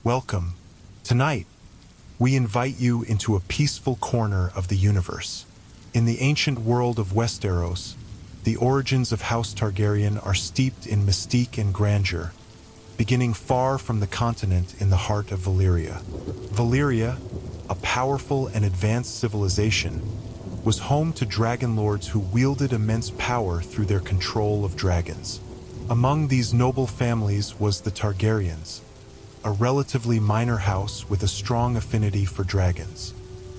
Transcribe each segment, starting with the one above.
Welcome. Tonight, we invite you into a peaceful corner of the universe. In the ancient world of Westeros, the origins of House Targaryen are steeped in mystique and grandeur, beginning far from the continent in the heart of Valyria. Valyria, a powerful and advanced civilization, was home to dragon lords who wielded immense power through their control of dragons. Among these noble families was the Targaryens, a relatively minor house with a strong affinity for dragons.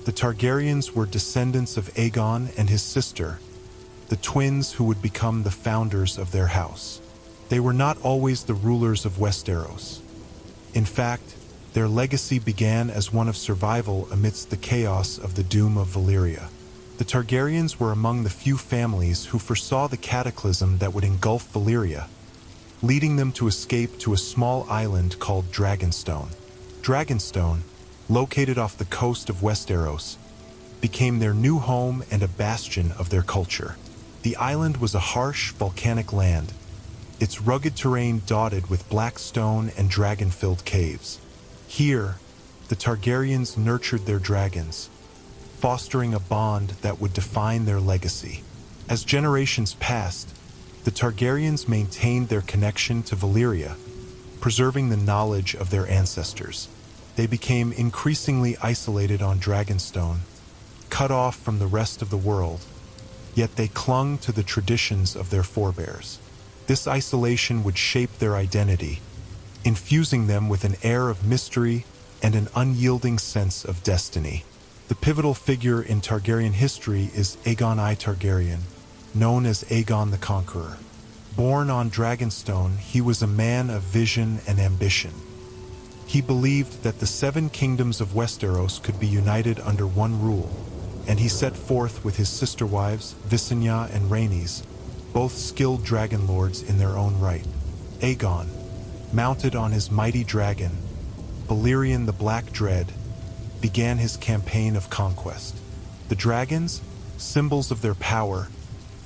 The Targaryens were descendants of Aegon and his sister, the twins who would become the founders of their house. They were not always the rulers of Westeros. In fact, their legacy began as one of survival amidst the chaos of the doom of Valyria. The Targaryens were among the few families who foresaw the cataclysm that would engulf Valyria, leading them to escape to a small island called Dragonstone. Dragonstone, located off the coast of Westeros, became their new home and a bastion of their culture. The island was a harsh, volcanic land, its rugged terrain dotted with black stone and dragon-filled caves. Here, the Targaryens nurtured their dragons, fostering a bond that would define their legacy. As generations passed, the Targaryens maintained their connection to Valyria, preserving the knowledge of their ancestors. They became increasingly isolated on Dragonstone, cut off from the rest of the world, yet they clung to the traditions of their forebears. This isolation would shape their identity, infusing them with an air of mystery and an unyielding sense of destiny. The pivotal figure in Targaryen history is Aegon I Targaryen, known as Aegon the Conqueror. Born on Dragonstone, he was a man of vision and ambition. He believed that the 7 kingdoms of Westeros could be united under one rule, and he set forth with his sister wives, Visenya and Rhaenys, both skilled dragon lords in their own right. Aegon, mounted on his mighty dragon, Balerion the Black Dread, began his campaign of conquest. The dragons, symbols of their power,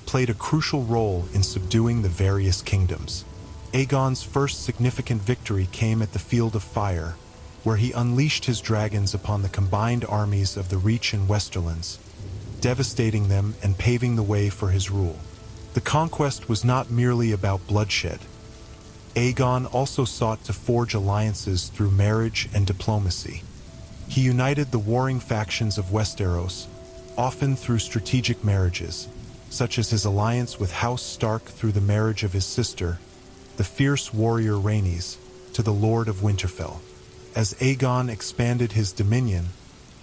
played a crucial role in subduing the various kingdoms. Aegon's first significant victory came at the Field of Fire, where he unleashed his dragons upon the combined armies of the Reach and Westerlands, devastating them and paving the way for his rule. The conquest was not merely about bloodshed. Aegon also sought to forge alliances through marriage and diplomacy. He united the warring factions of Westeros, often through strategic marriages, such as his alliance with House Stark through the marriage of his sister, the fierce warrior Rhaenys, to the Lord of Winterfell. As Aegon expanded his dominion,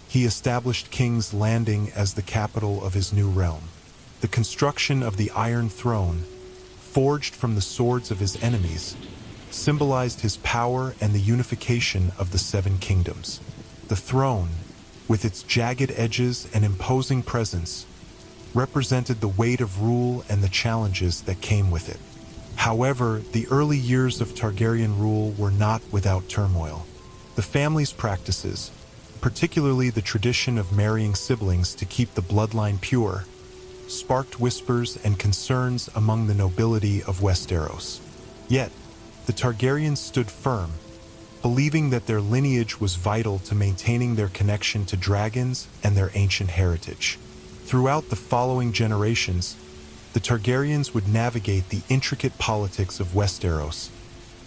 he established King's Landing as the capital of his new realm. The construction of the Iron Throne, forged from the swords of his enemies, symbolized his power and the unification of the 7 kingdoms. The throne, with its jagged edges and imposing presence, represented the weight of rule and the challenges that came with it. However, the early years of Targaryen rule were not without turmoil. The family's practices, particularly the tradition of marrying siblings to keep the bloodline pure, sparked whispers and concerns among the nobility of Westeros. Yet, the Targaryens stood firm, believing that their lineage was vital to maintaining their connection to dragons and their ancient heritage. Throughout the following generations, the Targaryens would navigate the intricate politics of Westeros,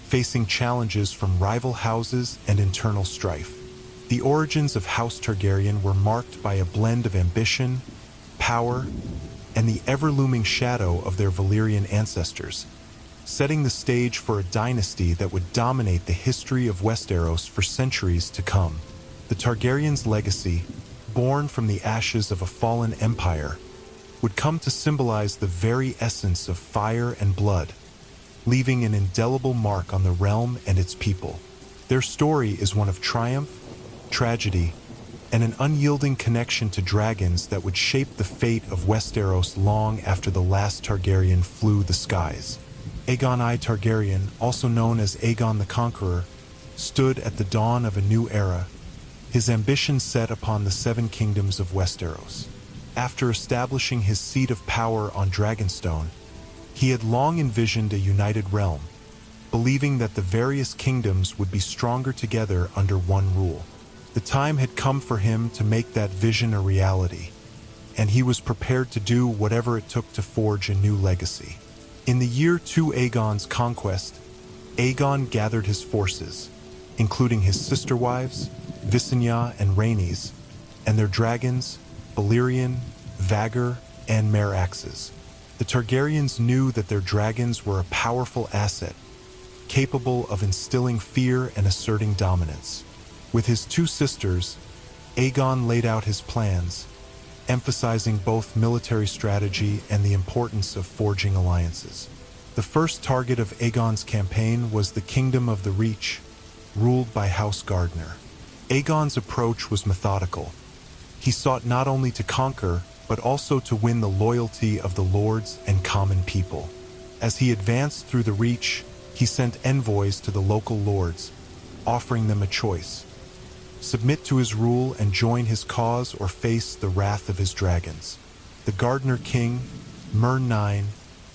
facing challenges from rival houses and internal strife. The origins of House Targaryen were marked by a blend of ambition, power, and the ever-looming shadow of their Valyrian ancestors, setting the stage for a dynasty that would dominate the history of Westeros for centuries to come. The Targaryens' legacy, born from the ashes of a fallen empire, would come to symbolize the very essence of fire and blood, leaving an indelible mark on the realm and its people. Their story is one of triumph, tragedy, and an unyielding connection to dragons that would shape the fate of Westeros long after the last Targaryen flew the skies. Aegon I Targaryen, also known as Aegon the Conqueror, stood at the dawn of a new era, his ambition set upon the 7 kingdoms of Westeros. After establishing his seat of power on Dragonstone, he had long envisioned a united realm, believing that the various kingdoms would be stronger together under one rule. The time had come for him to make that vision a reality, and he was prepared to do whatever it took to forge a new legacy. In the year 2 Aegon's conquest, Aegon gathered his forces, including his sister wives, Visenya and Rhaenys, and their dragons, Valyrian, Vhagar, and Meraxes. The Targaryens knew that their dragons were a powerful asset, capable of instilling fear and asserting dominance. With his two sisters, Aegon laid out his plans, emphasizing both military strategy and the importance of forging alliances. The first target of Aegon's campaign was the Kingdom of the Reach, ruled by House Gardner. Aegon's approach was methodical. He sought not only to conquer, but also to win the loyalty of the lords and common people. As he advanced through the Reach, he sent envoys to the local lords, offering them a choice: submit to his rule and join his cause, or face the wrath of his dragons. The Gardner king, Mern IX,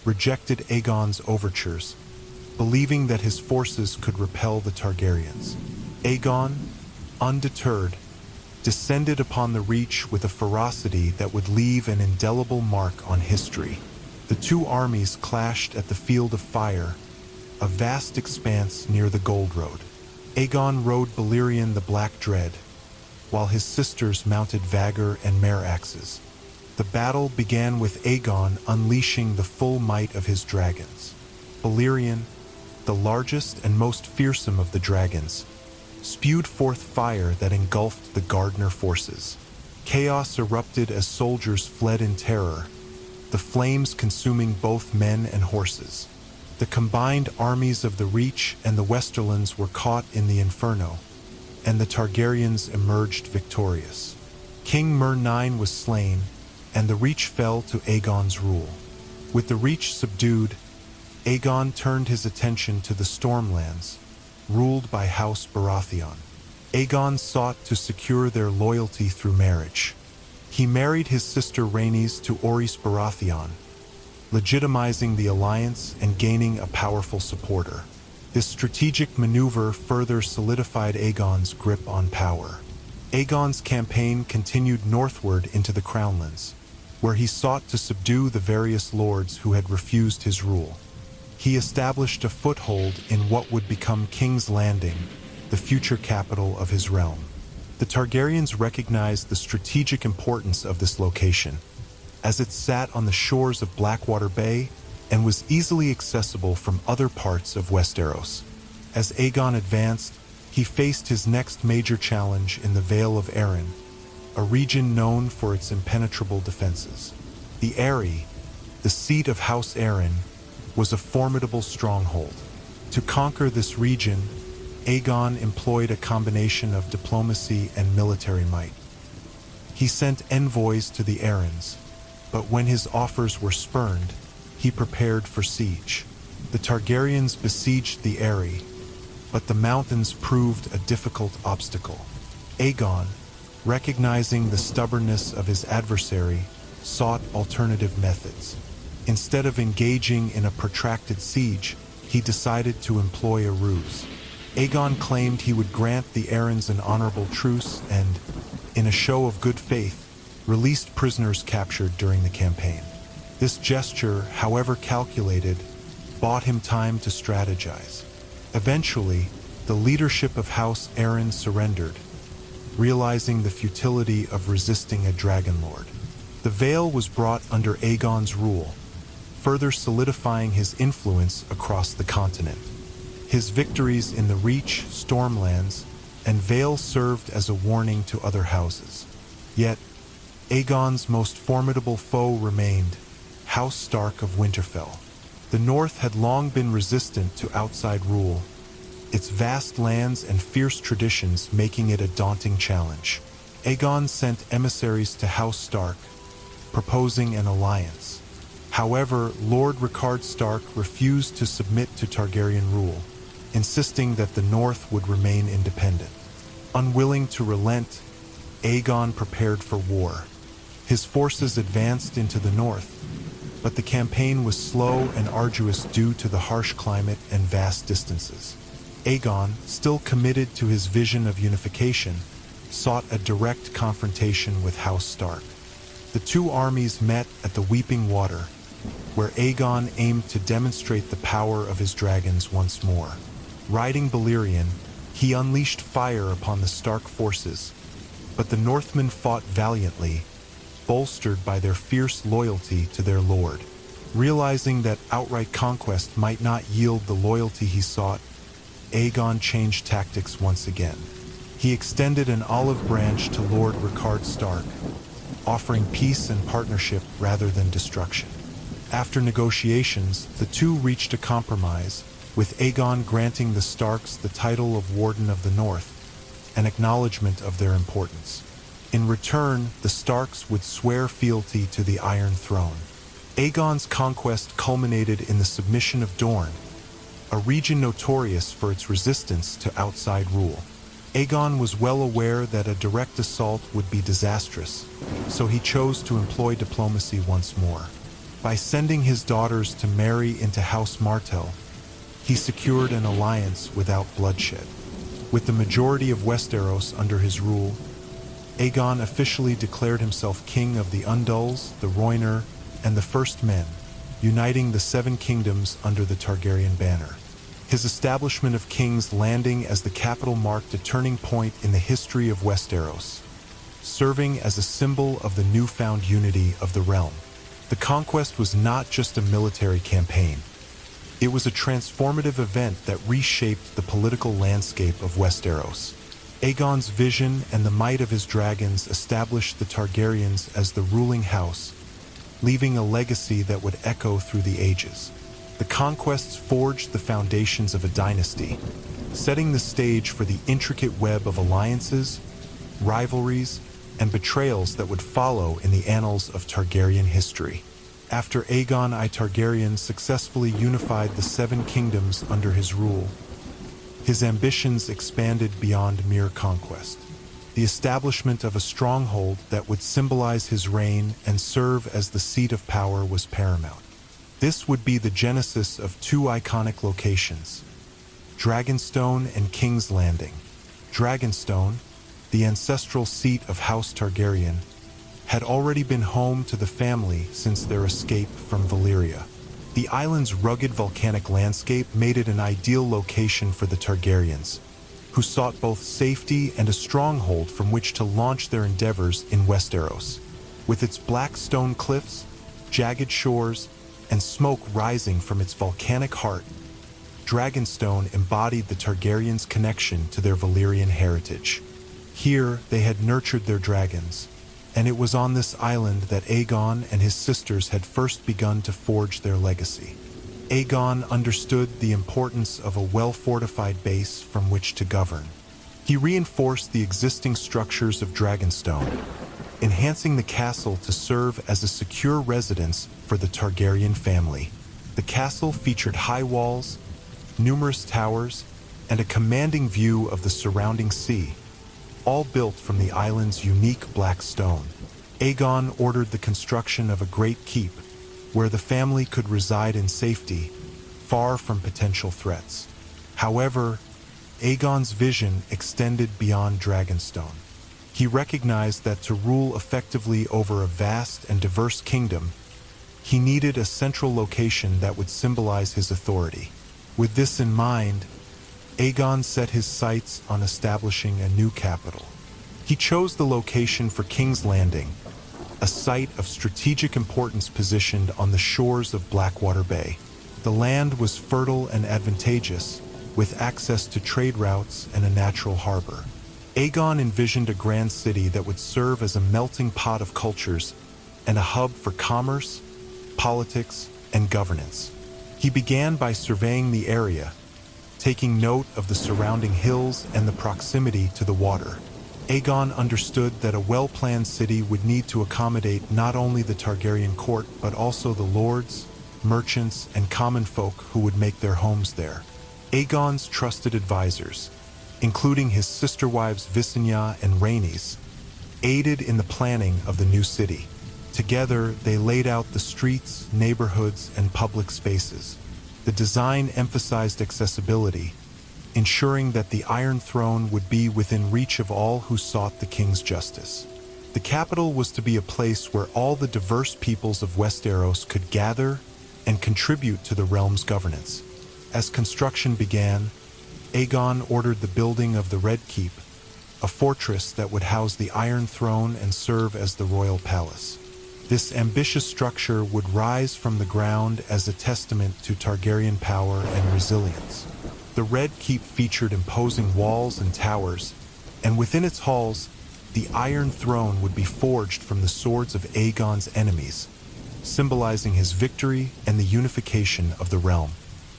rejected Aegon's overtures, believing that his forces could repel the Targaryens. Aegon, undeterred, descended upon the Reach with a ferocity that would leave an indelible mark on history. The two armies clashed at the Field of Fire, a vast expanse near the Gold Road. Aegon rode Valyrian the Black Dread, while his sisters mounted Vhagar and Meraxes. The battle began with Aegon unleashing the full might of his dragons. Valyrian, the largest and most fearsome of the dragons, spewed forth fire that engulfed the Gardner forces. Chaos erupted as soldiers fled in terror, the flames consuming both men and horses. The combined armies of the Reach and the Westerlands were caught in the inferno, and the Targaryens emerged victorious. King Mern IX was slain, and the Reach fell to Aegon's rule. With the Reach subdued, Aegon turned his attention to the Stormlands, ruled by House Baratheon. Aegon sought to secure their loyalty through marriage. He married his sister Rhaenys to Orys Baratheon, legitimizing the alliance and gaining a powerful supporter. This strategic maneuver further solidified Aegon's grip on power. Aegon's campaign continued northward into the Crownlands, where he sought to subdue the various lords who had refused his rule. He established a foothold in what would become King's Landing, the future capital of his realm. The Targaryens recognized the strategic importance of this location, as it sat on the shores of Blackwater Bay and was easily accessible from other parts of Westeros. As Aegon advanced, he faced his next major challenge in the Vale of Arryn, a region known for its impenetrable defenses. The Eyrie, the seat of House Arryn, was a formidable stronghold. To conquer this region, Aegon employed a combination of diplomacy and military might. He sent envoys to the Arryns, but when his offers were spurned, he prepared for siege. The Targaryens besieged the Eyrie, but the mountains proved a difficult obstacle. Aegon, recognizing the stubbornness of his adversary, sought alternative methods. Instead of engaging in a protracted siege, he decided to employ a ruse. Aegon claimed he would grant the Arryns an honorable truce and, in a show of good faith, released prisoners captured during the campaign. This gesture, however calculated, bought him time to strategize. Eventually, the leadership of House Arryn surrendered, realizing the futility of resisting a dragon lord. The Vale was brought under Aegon's rule, further solidifying his influence across the continent. His victories in the Reach, Stormlands, and Vale served as a warning to other houses. Yet, Aegon's most formidable foe remained, House Stark of Winterfell. The North had long been resistant to outside rule, its vast lands and fierce traditions making it a daunting challenge. Aegon sent emissaries to House Stark, proposing an alliance. However, Lord Rickard Stark refused to submit to Targaryen rule, insisting that the North would remain independent. Unwilling to relent, Aegon prepared for war. His forces advanced into the north, but the campaign was slow and arduous due to the harsh climate and vast distances. Aegon, still committed to his vision of unification, sought a direct confrontation with House Stark. The two armies met at the Weeping Water, where Aegon aimed to demonstrate the power of his dragons once more. Riding Balerion, he unleashed fire upon the Stark forces, but the Northmen fought valiantly, bolstered by their fierce loyalty to their lord. Realizing that outright conquest might not yield the loyalty he sought, Aegon changed tactics once again. He extended an olive branch to Lord Rickard Stark, offering peace and partnership rather than destruction. After negotiations, the two reached a compromise, with Aegon granting the Starks the title of Warden of the North, an acknowledgement of their importance. In return, the Starks would swear fealty to the Iron Throne. Aegon's conquest culminated in the submission of Dorne, a region notorious for its resistance to outside rule. Aegon was well aware that a direct assault would be disastrous, so he chose to employ diplomacy once more. By sending his daughters to marry into House Martell, he secured an alliance without bloodshed. With the majority of Westeros under his rule, Aegon officially declared himself king of the Undulls, the Rhoynar, and the First Men, uniting the Seven Kingdoms under the Targaryen banner. His establishment of King's Landing as the capital marked a turning point in the history of Westeros, serving as a symbol of the newfound unity of the realm. The conquest was not just a military campaign. It was a transformative event that reshaped the political landscape of Westeros. Aegon's vision and the might of his dragons established the Targaryens as the ruling house, leaving a legacy that would echo through the ages. The conquests forged the foundations of a dynasty, setting the stage for the intricate web of alliances, rivalries, and betrayals that would follow in the annals of Targaryen history. After Aegon I Targaryen successfully unified the Seven Kingdoms under his rule, his ambitions expanded beyond mere conquest. The establishment of a stronghold that would symbolize his reign and serve as the seat of power was paramount. This would be the genesis of two iconic locations, Dragonstone and King's Landing. Dragonstone, the ancestral seat of House Targaryen, had already been home to the family since their escape from Valyria. The island's rugged volcanic landscape made it an ideal location for the Targaryens, who sought both safety and a stronghold from which to launch their endeavors in Westeros. With its black stone cliffs, jagged shores, and smoke rising from its volcanic heart, Dragonstone embodied the Targaryens' connection to their Valyrian heritage. Here, they had nurtured their dragons, and it was on this island that Aegon and his sisters had first begun to forge their legacy. Aegon understood the importance of a well-fortified base from which to govern. He reinforced the existing structures of Dragonstone, enhancing the castle to serve as a secure residence for the Targaryen family. The castle featured high walls, numerous towers, and a commanding view of the surrounding sea, all built from the island's unique black stone. Aegon ordered the construction of a great keep, where the family could reside in safety, far from potential threats. However, Aegon's vision extended beyond Dragonstone. He recognized that to rule effectively over a vast and diverse kingdom, he needed a central location that would symbolize his authority. With this in mind, Aegon set his sights on establishing a new capital. He chose the location for King's Landing, a site of strategic importance positioned on the shores of Blackwater Bay. The land was fertile and advantageous, with access to trade routes and a natural harbor. Aegon envisioned a grand city that would serve as a melting pot of cultures and a hub for commerce, politics, and governance. He began by surveying the area, taking note of the surrounding hills and the proximity to the water. Aegon understood that a well-planned city would need to accommodate not only the Targaryen court but also the lords, merchants, and common folk who would make their homes there. Aegon's trusted advisors, including his sister wives Visenya and Rhaenys, aided in the planning of the new city. Together, they laid out the streets, neighborhoods, and public spaces. The design emphasized accessibility, ensuring that the Iron Throne would be within reach of all who sought the king's justice. The capital was to be a place where all the diverse peoples of Westeros could gather and contribute to the realm's governance. As construction began, Aegon ordered the building of the Red Keep, a fortress that would house the Iron Throne and serve as the royal palace. This ambitious structure would rise from the ground as a testament to Targaryen power and resilience. The Red Keep featured imposing walls and towers, and within its halls, the Iron Throne would be forged from the swords of Aegon's enemies, symbolizing his victory and the unification of the realm.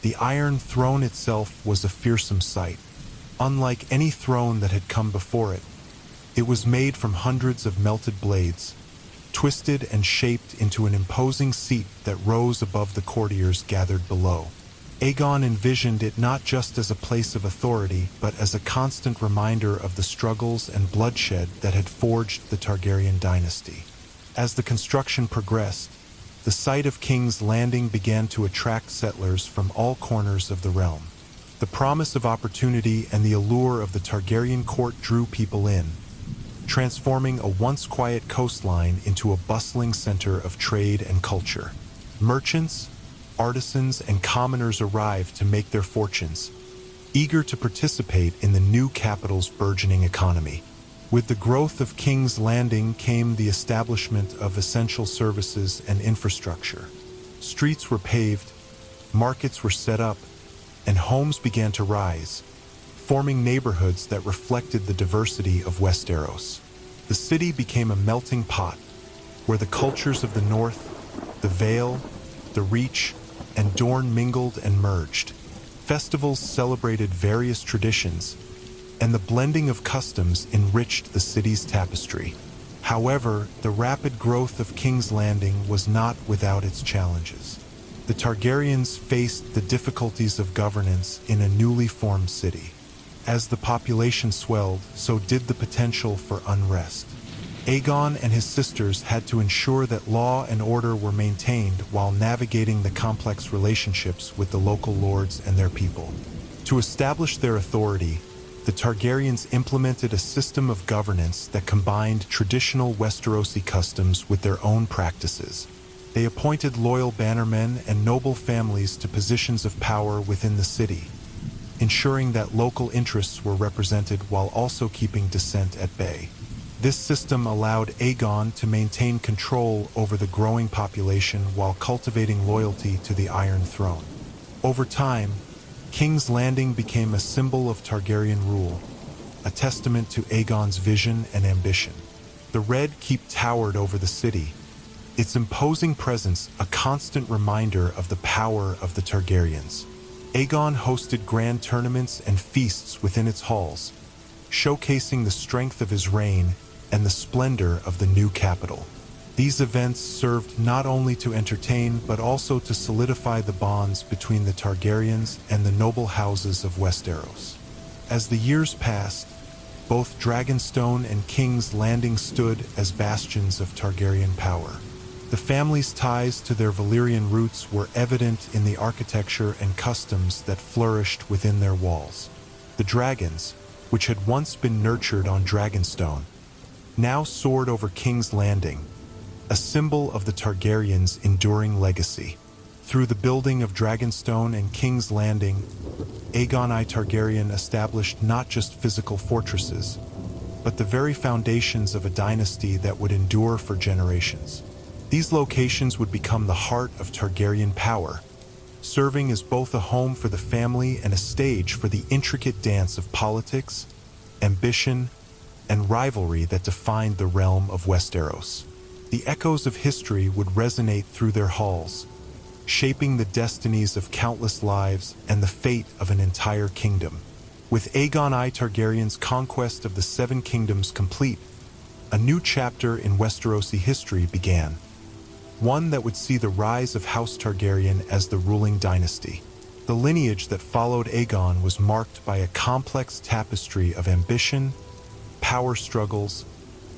The Iron Throne itself was a fearsome sight. Unlike any throne that had come before it, it was made from hundreds of melted blades, twisted and shaped into an imposing seat that rose above the courtiers gathered below. Aegon envisioned it not just as a place of authority, but as a constant reminder of the struggles and bloodshed that had forged the Targaryen dynasty. As the construction progressed, the site of King's Landing began to attract settlers from all corners of the realm. The promise of opportunity and the allure of the Targaryen court drew people in, transforming a once quiet coastline into a bustling center of trade and culture. Merchants, artisans, and commoners arrived to make their fortunes, eager to participate in the new capital's burgeoning economy. With the growth of King's Landing came the establishment of essential services and infrastructure. Streets were paved, markets were set up, and homes began to rise, forming neighborhoods that reflected the diversity of Westeros. The city became a melting pot, where the cultures of the North, the Vale, the Reach, and Dorne mingled and merged. Festivals celebrated various traditions, and the blending of customs enriched the city's tapestry. However, the rapid growth of King's Landing was not without its challenges. The Targaryens faced the difficulties of governance in a newly formed city. As the population swelled, so did the potential for unrest. Aegon and his sisters had to ensure that law and order were maintained while navigating the complex relationships with the local lords and their people. To establish their authority, the Targaryens implemented a system of governance that combined traditional Westerosi customs with their own practices. They appointed loyal bannermen and noble families to positions of power within the city, ensuring that local interests were represented while also keeping dissent at bay. This system allowed Aegon to maintain control over the growing population while cultivating loyalty to the Iron Throne. Over time, King's Landing became a symbol of Targaryen rule, a testament to Aegon's vision and ambition. The Red Keep towered over the city, its imposing presence a constant reminder of the power of the Targaryens. Aegon hosted grand tournaments and feasts within its halls, showcasing the strength of his reign and the splendor of the new capital. These events served not only to entertain but also to solidify the bonds between the Targaryens and the noble houses of Westeros. As the years passed, both Dragonstone and King's Landing stood as bastions of Targaryen power. The family's ties to their Valyrian roots were evident in the architecture and customs that flourished within their walls. The dragons, which had once been nurtured on Dragonstone, now soared over King's Landing, a symbol of the Targaryens' enduring legacy. Through the building of Dragonstone and King's Landing, Aegon I Targaryen established not just physical fortresses, but the very foundations of a dynasty that would endure for generations. These locations would become the heart of Targaryen power, serving as both a home for the family and a stage for the intricate dance of politics, ambition, and rivalry that defined the realm of Westeros. The echoes of history would resonate through their halls, shaping the destinies of countless lives and the fate of an entire kingdom. With Aegon I Targaryen's conquest of the Seven Kingdoms complete, a new chapter in Westerosi history began, one that would see the rise of House Targaryen as the ruling dynasty. The lineage that followed Aegon was marked by a complex tapestry of ambition, power struggles,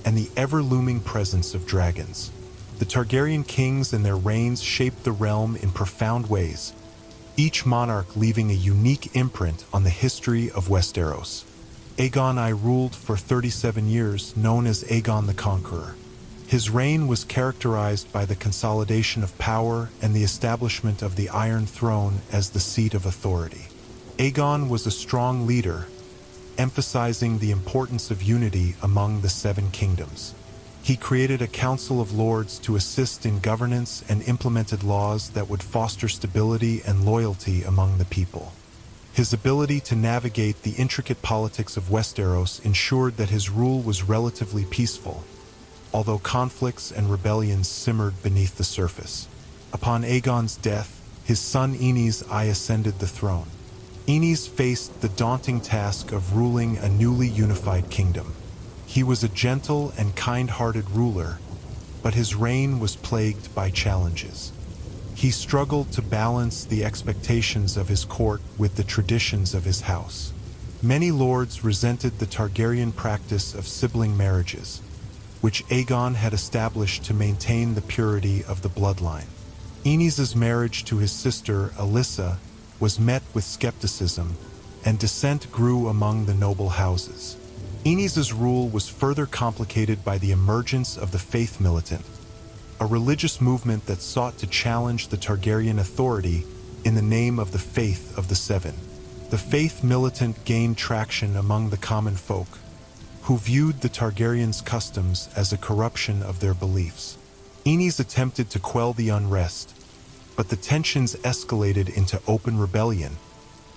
and the ever-looming presence of dragons. The Targaryen kings and their reigns shaped the realm in profound ways, each monarch leaving a unique imprint on the history of Westeros. Aegon I ruled for 37 years, known as Aegon the Conqueror. His reign was characterized by the consolidation of power and the establishment of the Iron Throne as the seat of authority. Aegon was a strong leader, emphasizing the importance of unity among the Seven Kingdoms. He created a Council of Lords to assist in governance and implemented laws that would foster stability and loyalty among the people. His ability to navigate the intricate politics of Westeros ensured that his rule was relatively peaceful, although conflicts and rebellions simmered beneath the surface. Upon Aegon's death, his son Aenys I ascended the throne. Aenys faced the daunting task of ruling a newly unified kingdom. He was a gentle and kind-hearted ruler, but his reign was plagued by challenges. He struggled to balance the expectations of his court with the traditions of his house. Many lords resented the Targaryen practice of sibling marriages, which Aegon had established to maintain the purity of the bloodline. Aenys's marriage to his sister Alyssa was met with skepticism, and dissent grew among the noble houses. Aenys's rule was further complicated by the emergence of the Faith Militant, a religious movement that sought to challenge the Targaryen authority in the name of the Faith of the Seven. The Faith Militant gained traction among the common folk, who viewed the Targaryens' customs as a corruption of their beliefs. Aenys attempted to quell the unrest, but the tensions escalated into open rebellion,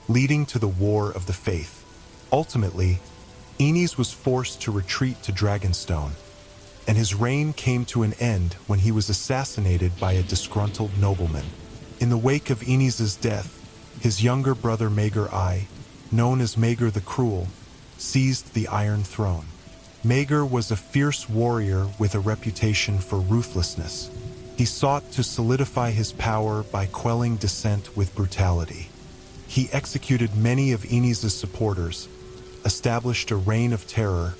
leading to the War of the Faith. Ultimately, Aenys was forced to retreat to Dragonstone, and his reign came to an end when he was assassinated by a disgruntled nobleman. In the wake of Aenys's death, his younger brother Maegor I, known as Maegor the Cruel, seized the Iron Throne. Maegor was a fierce warrior with a reputation for ruthlessness. He sought to solidify his power by quelling dissent with brutality. He executed many of Aenys's supporters, established a reign of terror,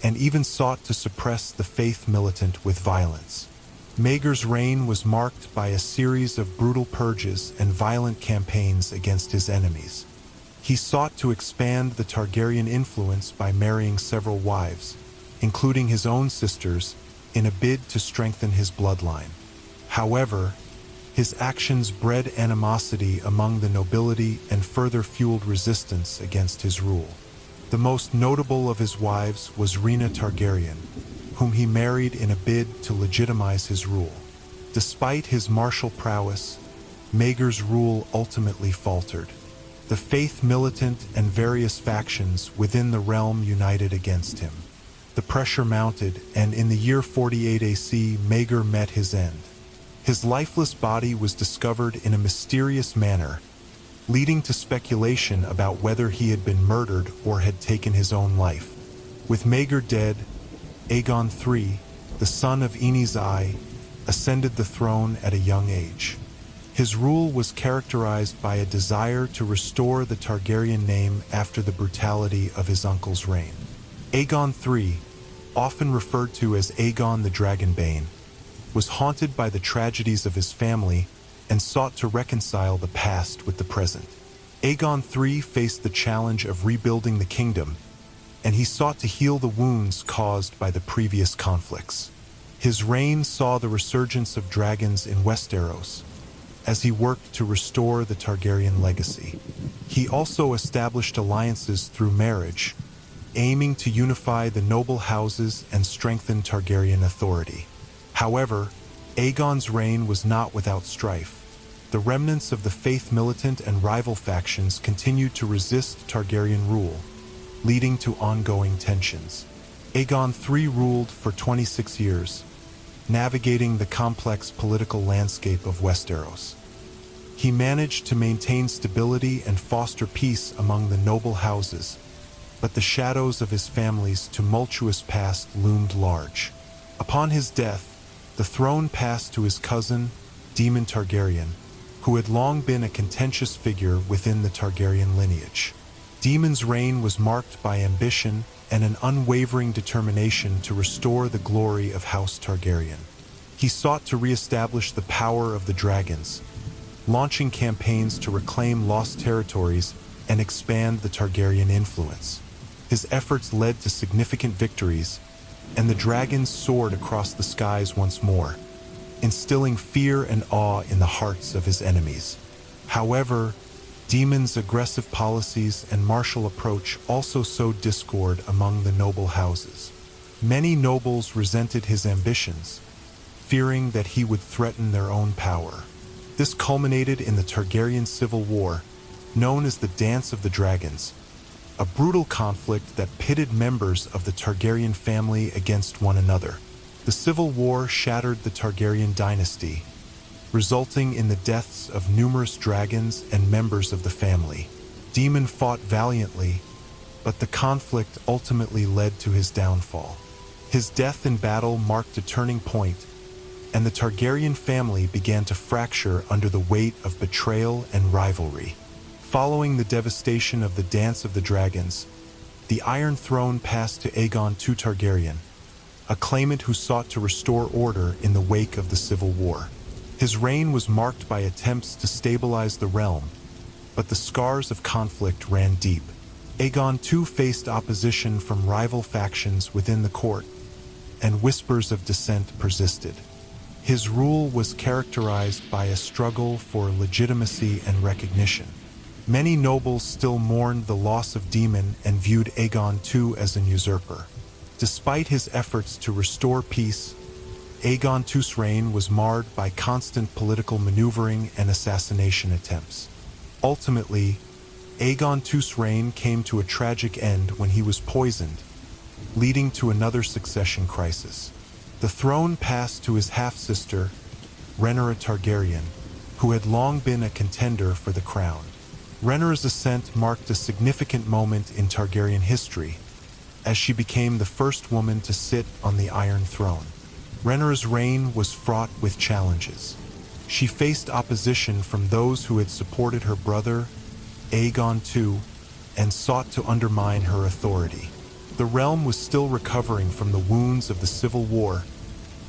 and even sought to suppress the Faith Militant with violence. Maegor's reign was marked by a series of brutal purges and violent campaigns against his enemies. He sought to expand the Targaryen influence by marrying several wives, including his own sisters, in a bid to strengthen his bloodline. However, his actions bred animosity among the nobility and further fueled resistance against his rule. The most notable of his wives was Rhaena Targaryen, whom he married in a bid to legitimize his rule. Despite his martial prowess, Maegor's rule ultimately faltered. The Faith Militant and various factions within the realm united against him. The pressure mounted, and in the year 48 AC, Maegor met his end. His lifeless body was discovered in a mysterious manner, leading to speculation about whether he had been murdered or had taken his own life. With Maegor dead, Aegon III, the son of Aenys I, ascended the throne at a young age. His rule was characterized by a desire to restore the Targaryen name after the brutality of his uncle's reign. Aegon III, often referred to as Aegon the Dragonbane, was haunted by the tragedies of his family and sought to reconcile the past with the present. Aegon III faced the challenge of rebuilding the kingdom, and he sought to heal the wounds caused by the previous conflicts. His reign saw the resurgence of dragons in Westeros, as he worked to restore the Targaryen legacy. He also established alliances through marriage, aiming to unify the noble houses and strengthen Targaryen authority. However, Aegon's reign was not without strife. The remnants of the Faith Militant and rival factions continued to resist Targaryen rule, leading to ongoing tensions. Aegon III ruled for 26 years, navigating the complex political landscape of Westeros. He managed to maintain stability and foster peace among the noble houses, but the shadows of his family's tumultuous past loomed large. Upon his death, the throne passed to his cousin, Daemon Targaryen, who had long been a contentious figure within the Targaryen lineage. Daemon's reign was marked by ambition and an unwavering determination to restore the glory of House Targaryen. He sought to re-establish the power of the dragons, launching campaigns to reclaim lost territories and expand the Targaryen influence. His efforts led to significant victories, and the dragons soared across the skies once more, instilling fear and awe in the hearts of his enemies. However, Daemon's aggressive policies and martial approach also sowed discord among the noble houses. Many nobles resented his ambitions, fearing that he would threaten their own power. This culminated in the Targaryen Civil War, known as the Dance of the Dragons, a brutal conflict that pitted members of the Targaryen family against one another. The Civil War shattered the Targaryen dynasty, resulting in the deaths of numerous dragons and members of the family. Daemon fought valiantly, but the conflict ultimately led to his downfall. His death in battle marked a turning point, and the Targaryen family began to fracture under the weight of betrayal and rivalry. Following the devastation of the Dance of the Dragons, the Iron Throne passed to Aegon II Targaryen, a claimant who sought to restore order in the wake of the Civil War. His reign was marked by attempts to stabilize the realm, but the scars of conflict ran deep. Aegon II faced opposition from rival factions within the court, and whispers of dissent persisted. His rule was characterized by a struggle for legitimacy and recognition. Many nobles still mourned the loss of Daemon and viewed Aegon II as an usurper. Despite his efforts to restore peace, Aegon II's reign was marred by constant political maneuvering and assassination attempts. Ultimately, Aegon II's reign came to a tragic end when he was poisoned, leading to another succession crisis. The throne passed to his half-sister, Rhaenyra Targaryen, who had long been a contender for the crown. Rhaenyra's ascent marked a significant moment in Targaryen history, as she became the first woman to sit on the Iron Throne. Rhaenyra's reign was fraught with challenges. She faced opposition from those who had supported her brother, Aegon II, and sought to undermine her authority. The realm was still recovering from the wounds of the Civil War,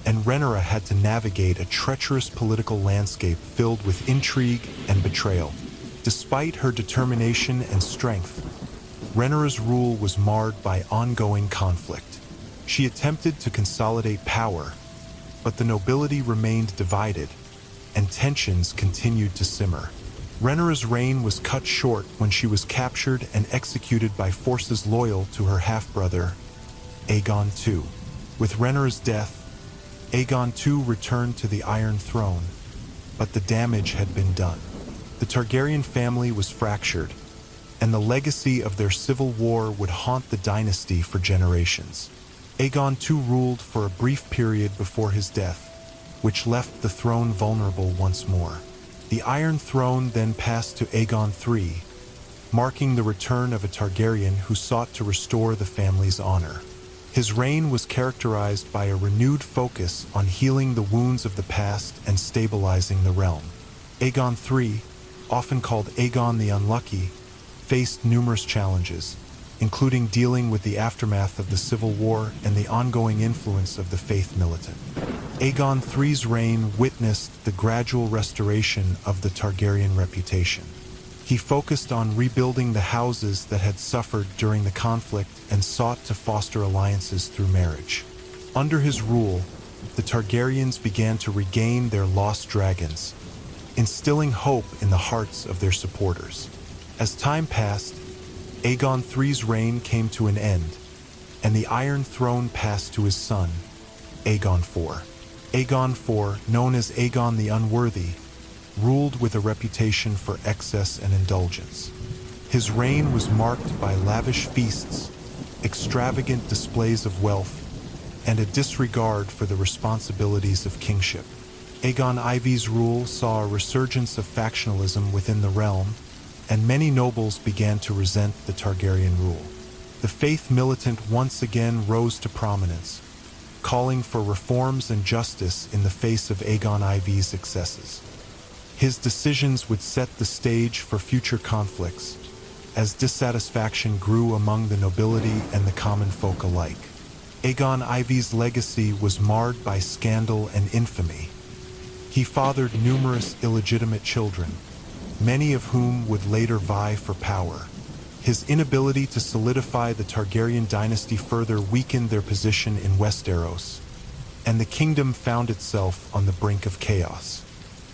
and Rhaenyra had to navigate a treacherous political landscape filled with intrigue and betrayal. Despite her determination and strength, Rhaenyra's rule was marred by ongoing conflict. She attempted to consolidate power, but the nobility remained divided, and tensions continued to simmer. Rhaenyra's reign was cut short when she was captured and executed by forces loyal to her half-brother, Aegon II. With Rhaenyra's death, Aegon II returned to the Iron Throne, but the damage had been done. The Targaryen family was fractured, and the legacy of their civil war would haunt the dynasty for generations. Aegon II ruled for a brief period before his death, which left the throne vulnerable once more. The Iron Throne then passed to Aegon III, marking the return of a Targaryen who sought to restore the family's honor. His reign was characterized by a renewed focus on healing the wounds of the past and stabilizing the realm. Aegon III, often called Aegon the Unlucky, faced numerous challenges, including dealing with the aftermath of the Civil War and the ongoing influence of the faith militant. Aegon III's reign witnessed the gradual restoration of the Targaryen reputation. He focused on rebuilding the houses that had suffered during the conflict and sought to foster alliances through marriage. Under his rule, the Targaryens began to regain their lost dragons, instilling hope in the hearts of their supporters. As time passed, Aegon III's reign came to an end, and the Iron Throne passed to his son, Aegon IV. Aegon IV, known as Aegon the Unworthy, ruled with a reputation for excess and indulgence. His reign was marked by lavish feasts, extravagant displays of wealth, and a disregard for the responsibilities of kingship. Aegon IV's rule saw a resurgence of factionalism within the realm, and many nobles began to resent the Targaryen rule. The faith militant once again rose to prominence, calling for reforms and justice in the face of Aegon IV's successes. His decisions would set the stage for future conflicts, as dissatisfaction grew among the nobility and the common folk alike. Aegon Ivy's legacy was marred by scandal and infamy. He fathered numerous illegitimate children, many of whom would later vie for power. His inability to solidify the Targaryen dynasty further weakened their position in Westeros, and the kingdom found itself on the brink of chaos.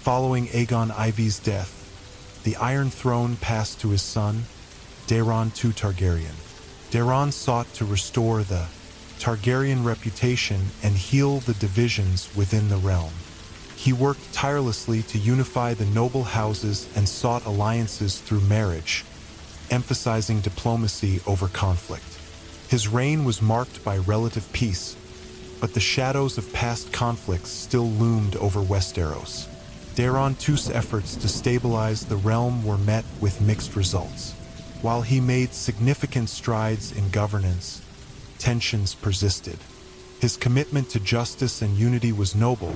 Following Aegon Ivy's death, the Iron Throne passed to his son, Daeron II Targaryen. Daeron sought to restore the Targaryen reputation and heal the divisions within the realm. He worked tirelessly to unify the noble houses and sought alliances through marriage, emphasizing diplomacy over conflict. His reign was marked by relative peace, but the shadows of past conflicts still loomed over Westeros. Daeron II's efforts to stabilize the realm were met with mixed results. While he made significant strides in governance, tensions persisted. His commitment to justice and unity was noble,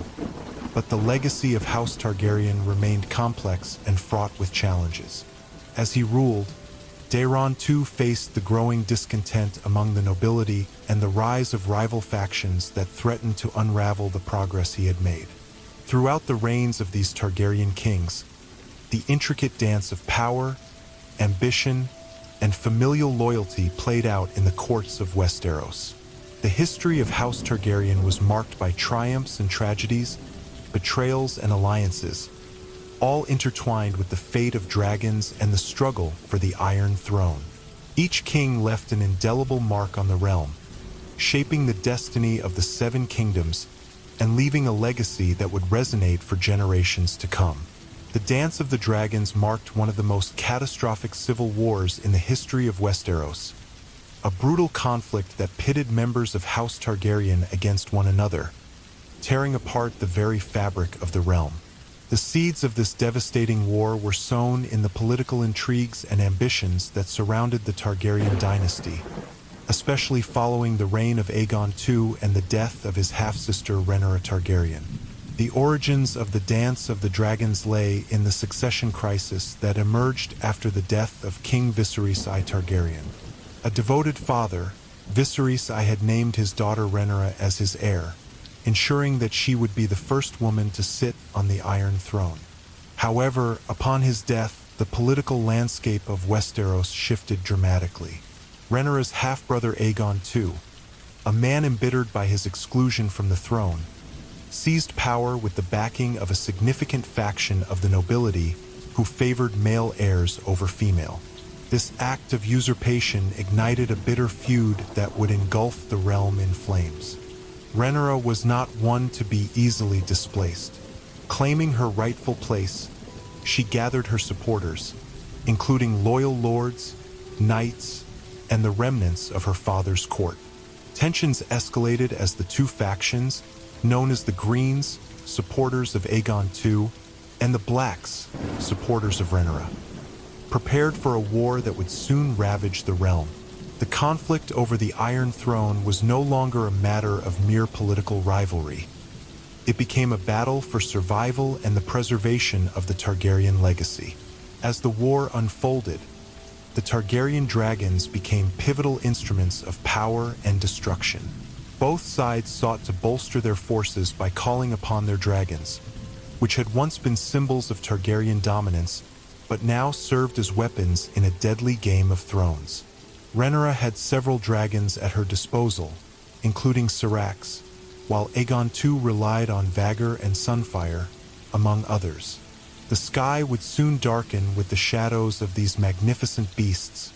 but the legacy of House Targaryen remained complex and fraught with challenges. As he ruled, Daeron II faced the growing discontent among the nobility and the rise of rival factions that threatened to unravel the progress he had made. Throughout the reigns of these Targaryen kings, the intricate dance of power, ambition, and familial loyalty played out in the courts of Westeros. The history of House Targaryen was marked by triumphs and tragedies, betrayals and alliances, all intertwined with the fate of dragons and the struggle for the Iron Throne. Each king left an indelible mark on the realm, shaping the destiny of the Seven Kingdoms and leaving a legacy that would resonate for generations to come. The Dance of the Dragons marked one of the most catastrophic civil wars in the history of Westeros, a brutal conflict that pitted members of House Targaryen against one another, tearing apart the very fabric of the realm. The seeds of this devastating war were sown in the political intrigues and ambitions that surrounded the Targaryen dynasty, especially following the reign of Aegon II and the death of his half-sister Rhaenyra Targaryen. The origins of the Dance of the Dragons lay in the succession crisis that emerged after the death of King Viserys I Targaryen. A devoted father, Viserys I had named his daughter Rhaenyra as his heir, ensuring that she would be the first woman to sit on the Iron Throne. However, upon his death, the political landscape of Westeros shifted dramatically. Rhaenyra's half-brother Aegon II, a man embittered by his exclusion from the throne, seized power with the backing of a significant faction of the nobility who favored male heirs over female. This act of usurpation ignited a bitter feud that would engulf the realm in flames. Rhaenyra was not one to be easily displaced. Claiming her rightful place, she gathered her supporters, including loyal lords, knights, and the remnants of her father's court. Tensions escalated as the two factions, known as the Greens, supporters of Aegon II, and the Blacks, supporters of Rhaenyra, prepared for a war that would soon ravage the realm. The conflict over the Iron Throne was no longer a matter of mere political rivalry. It became a battle for survival and the preservation of the Targaryen legacy. As the war unfolded, the Targaryen dragons became pivotal instruments of power and destruction. Both sides sought to bolster their forces by calling upon their dragons, which had once been symbols of Targaryen dominance, but now served as weapons in a deadly game of thrones. Rhaenyra had several dragons at her disposal, including Syrax, while Aegon II relied on Vhagar and Sunfire, among others. The sky would soon darken with the shadows of these magnificent beasts,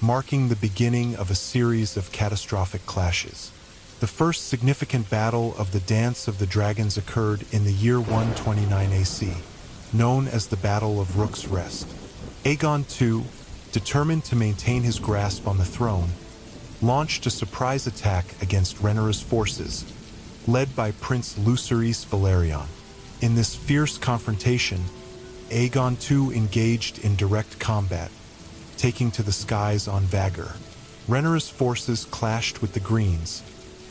marking the beginning of a series of catastrophic clashes. The first significant battle of the Dance of the Dragons occurred in the year 129 AC, known as the Battle of Rook's Rest. Aegon II, determined to maintain his grasp on the throne, launched a surprise attack against Rhaenyra's forces, led by Prince Lucerys Velaryon. In this fierce confrontation, Aegon II engaged in direct combat, taking to the skies on Vhagar. Rhaenyra's forces clashed with the Greens,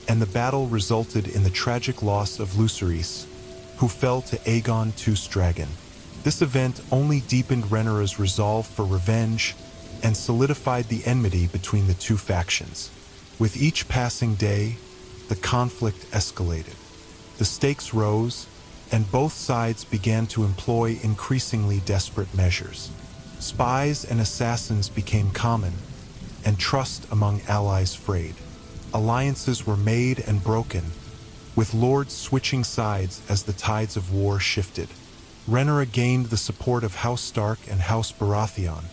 and the battle resulted in the tragic loss of Lucerys, who fell to Aegon II's dragon. This event only deepened Rhaenyra's resolve for revenge and solidified the enmity between the two factions. With each passing day, the conflict escalated. The stakes rose, and both sides began to employ increasingly desperate measures. Spies and assassins became common, and trust among allies frayed. Alliances were made and broken, with lords switching sides as the tides of war shifted. Rhaenyra gained the support of House Stark and House Baratheon,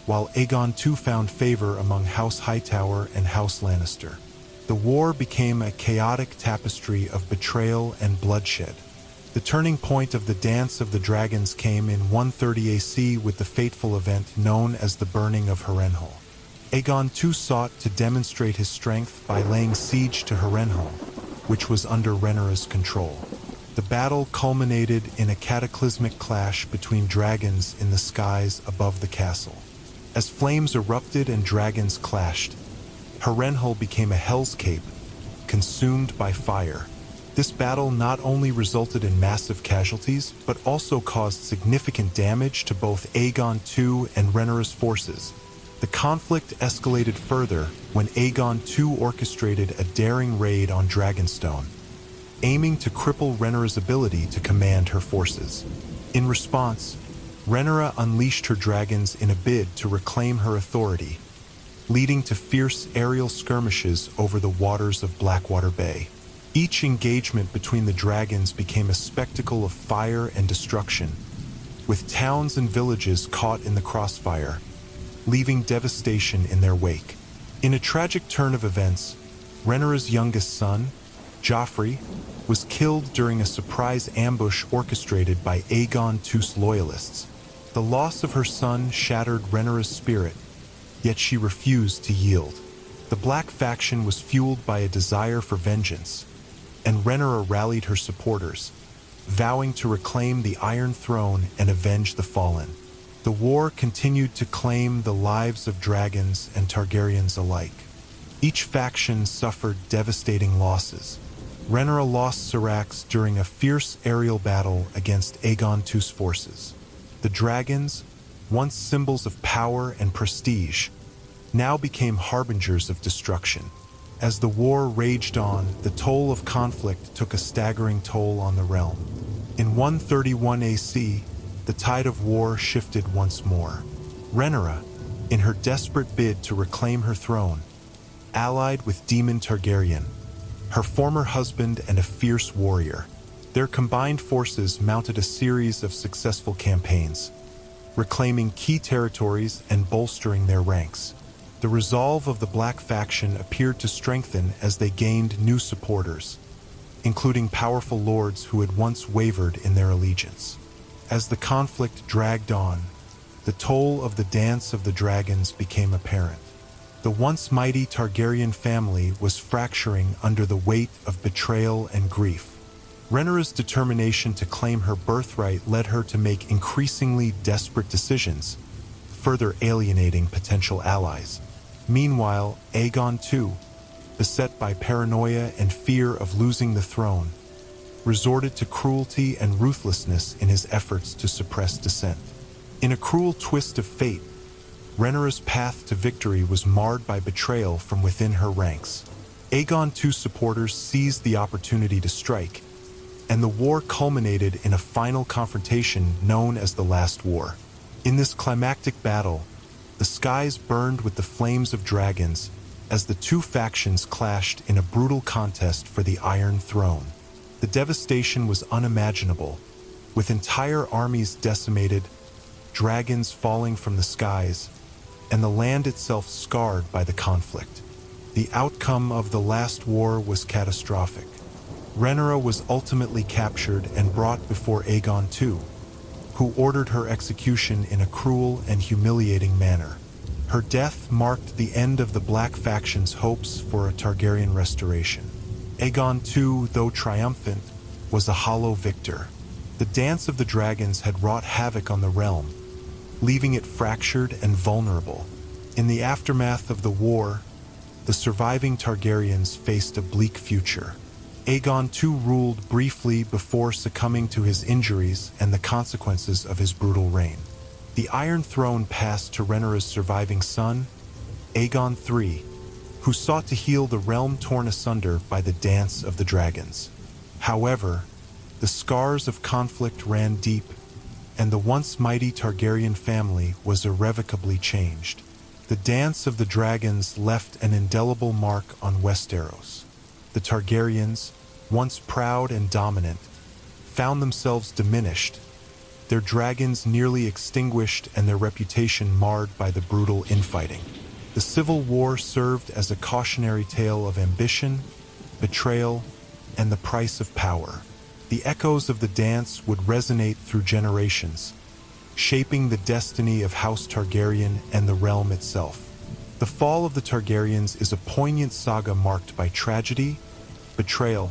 while Aegon II found favor among House Hightower and House Lannister. The war became a chaotic tapestry of betrayal and bloodshed. The turning point of the Dance of the Dragons came in 130 AC with the fateful event known as the Burning of Harrenhal. Aegon II sought to demonstrate his strength by laying siege to Harrenhal, which was under Rhaenyra's control. The battle culminated in a cataclysmic clash between dragons in the skies above the castle. As flames erupted and dragons clashed, Harrenhal became a hellscape, consumed by fire. This battle not only resulted in massive casualties, but also caused significant damage to both Aegon II and Rhaenyra's forces. The conflict escalated further when Aegon II orchestrated a daring raid on Dragonstone, aiming to cripple Rhaenyra's ability to command her forces. In response, Rhaenyra unleashed her dragons in a bid to reclaim her authority, leading to fierce aerial skirmishes over the waters of Blackwater Bay. Each engagement between the dragons became a spectacle of fire and destruction, with towns and villages caught in the crossfire, leaving devastation in their wake. In a tragic turn of events, Rhaenyra's youngest son, Joffrey, was killed during a surprise ambush orchestrated by Aegon II's loyalists. The loss of her son shattered Rhaenyra's spirit, yet she refused to yield. The Black faction was fueled by a desire for vengeance, and Rhaenyra rallied her supporters, vowing to reclaim the Iron Throne and avenge the fallen. The war continued to claim the lives of dragons and Targaryens alike. Each faction suffered devastating losses. Rhaenyra lost Syrax during a fierce aerial battle against Aegon II's forces. The dragons, once symbols of power and prestige, now became harbingers of destruction. As the war raged on, the toll of conflict took a staggering toll on the realm. In 131 AC, the tide of war shifted once more. Rhaenyra, in her desperate bid to reclaim her throne, allied with Daemon Targaryen, her former husband and a fierce warrior. Their combined forces mounted a series of successful campaigns, reclaiming key territories and bolstering their ranks. The resolve of the Black faction appeared to strengthen as they gained new supporters, including powerful lords who had once wavered in their allegiance. As the conflict dragged on, the toll of the Dance of the Dragons became apparent. The once mighty Targaryen family was fracturing under the weight of betrayal and grief. Rhaenyra's determination to claim her birthright led her to make increasingly desperate decisions, further alienating potential allies. Meanwhile, Aegon II, beset by paranoia and fear of losing the throne, resorted to cruelty and ruthlessness in his efforts to suppress dissent. In a cruel twist of fate, Rhaenyra's path to victory was marred by betrayal from within her ranks. Aegon II's supporters seized the opportunity to strike, and the war culminated in a final confrontation known as the Last War. In this climactic battle, the skies burned with the flames of dragons as the two factions clashed in a brutal contest for the Iron Throne. The devastation was unimaginable, with entire armies decimated, dragons falling from the skies, and the land itself scarred by the conflict. The outcome of the Last War was catastrophic. Rhaenyra was ultimately captured and brought before Aegon II, who ordered her execution in a cruel and humiliating manner. Her death marked the end of the Black faction's hopes for a Targaryen restoration. Aegon II, though triumphant, was a hollow victor. The Dance of the Dragons had wrought havoc on the realm, leaving it fractured and vulnerable. In the aftermath of the war, the surviving Targaryens faced a bleak future. Aegon II ruled briefly before succumbing to his injuries and the consequences of his brutal reign. The Iron Throne passed to Rhaenyra's surviving son, Aegon III, who sought to heal the realm torn asunder by the dance of the dragons. However, the scars of conflict ran deep, and the once mighty Targaryen family was irrevocably changed. The dance of the dragons left an indelible mark on Westeros. The Targaryens, once proud and dominant, found themselves diminished, their dragons nearly extinguished and their reputation marred by the brutal infighting. The Civil War served as a cautionary tale of ambition, betrayal, and the price of power. The echoes of the dance would resonate through generations, shaping the destiny of House Targaryen and the realm itself. The fall of the Targaryens is a poignant saga marked by tragedy, betrayal,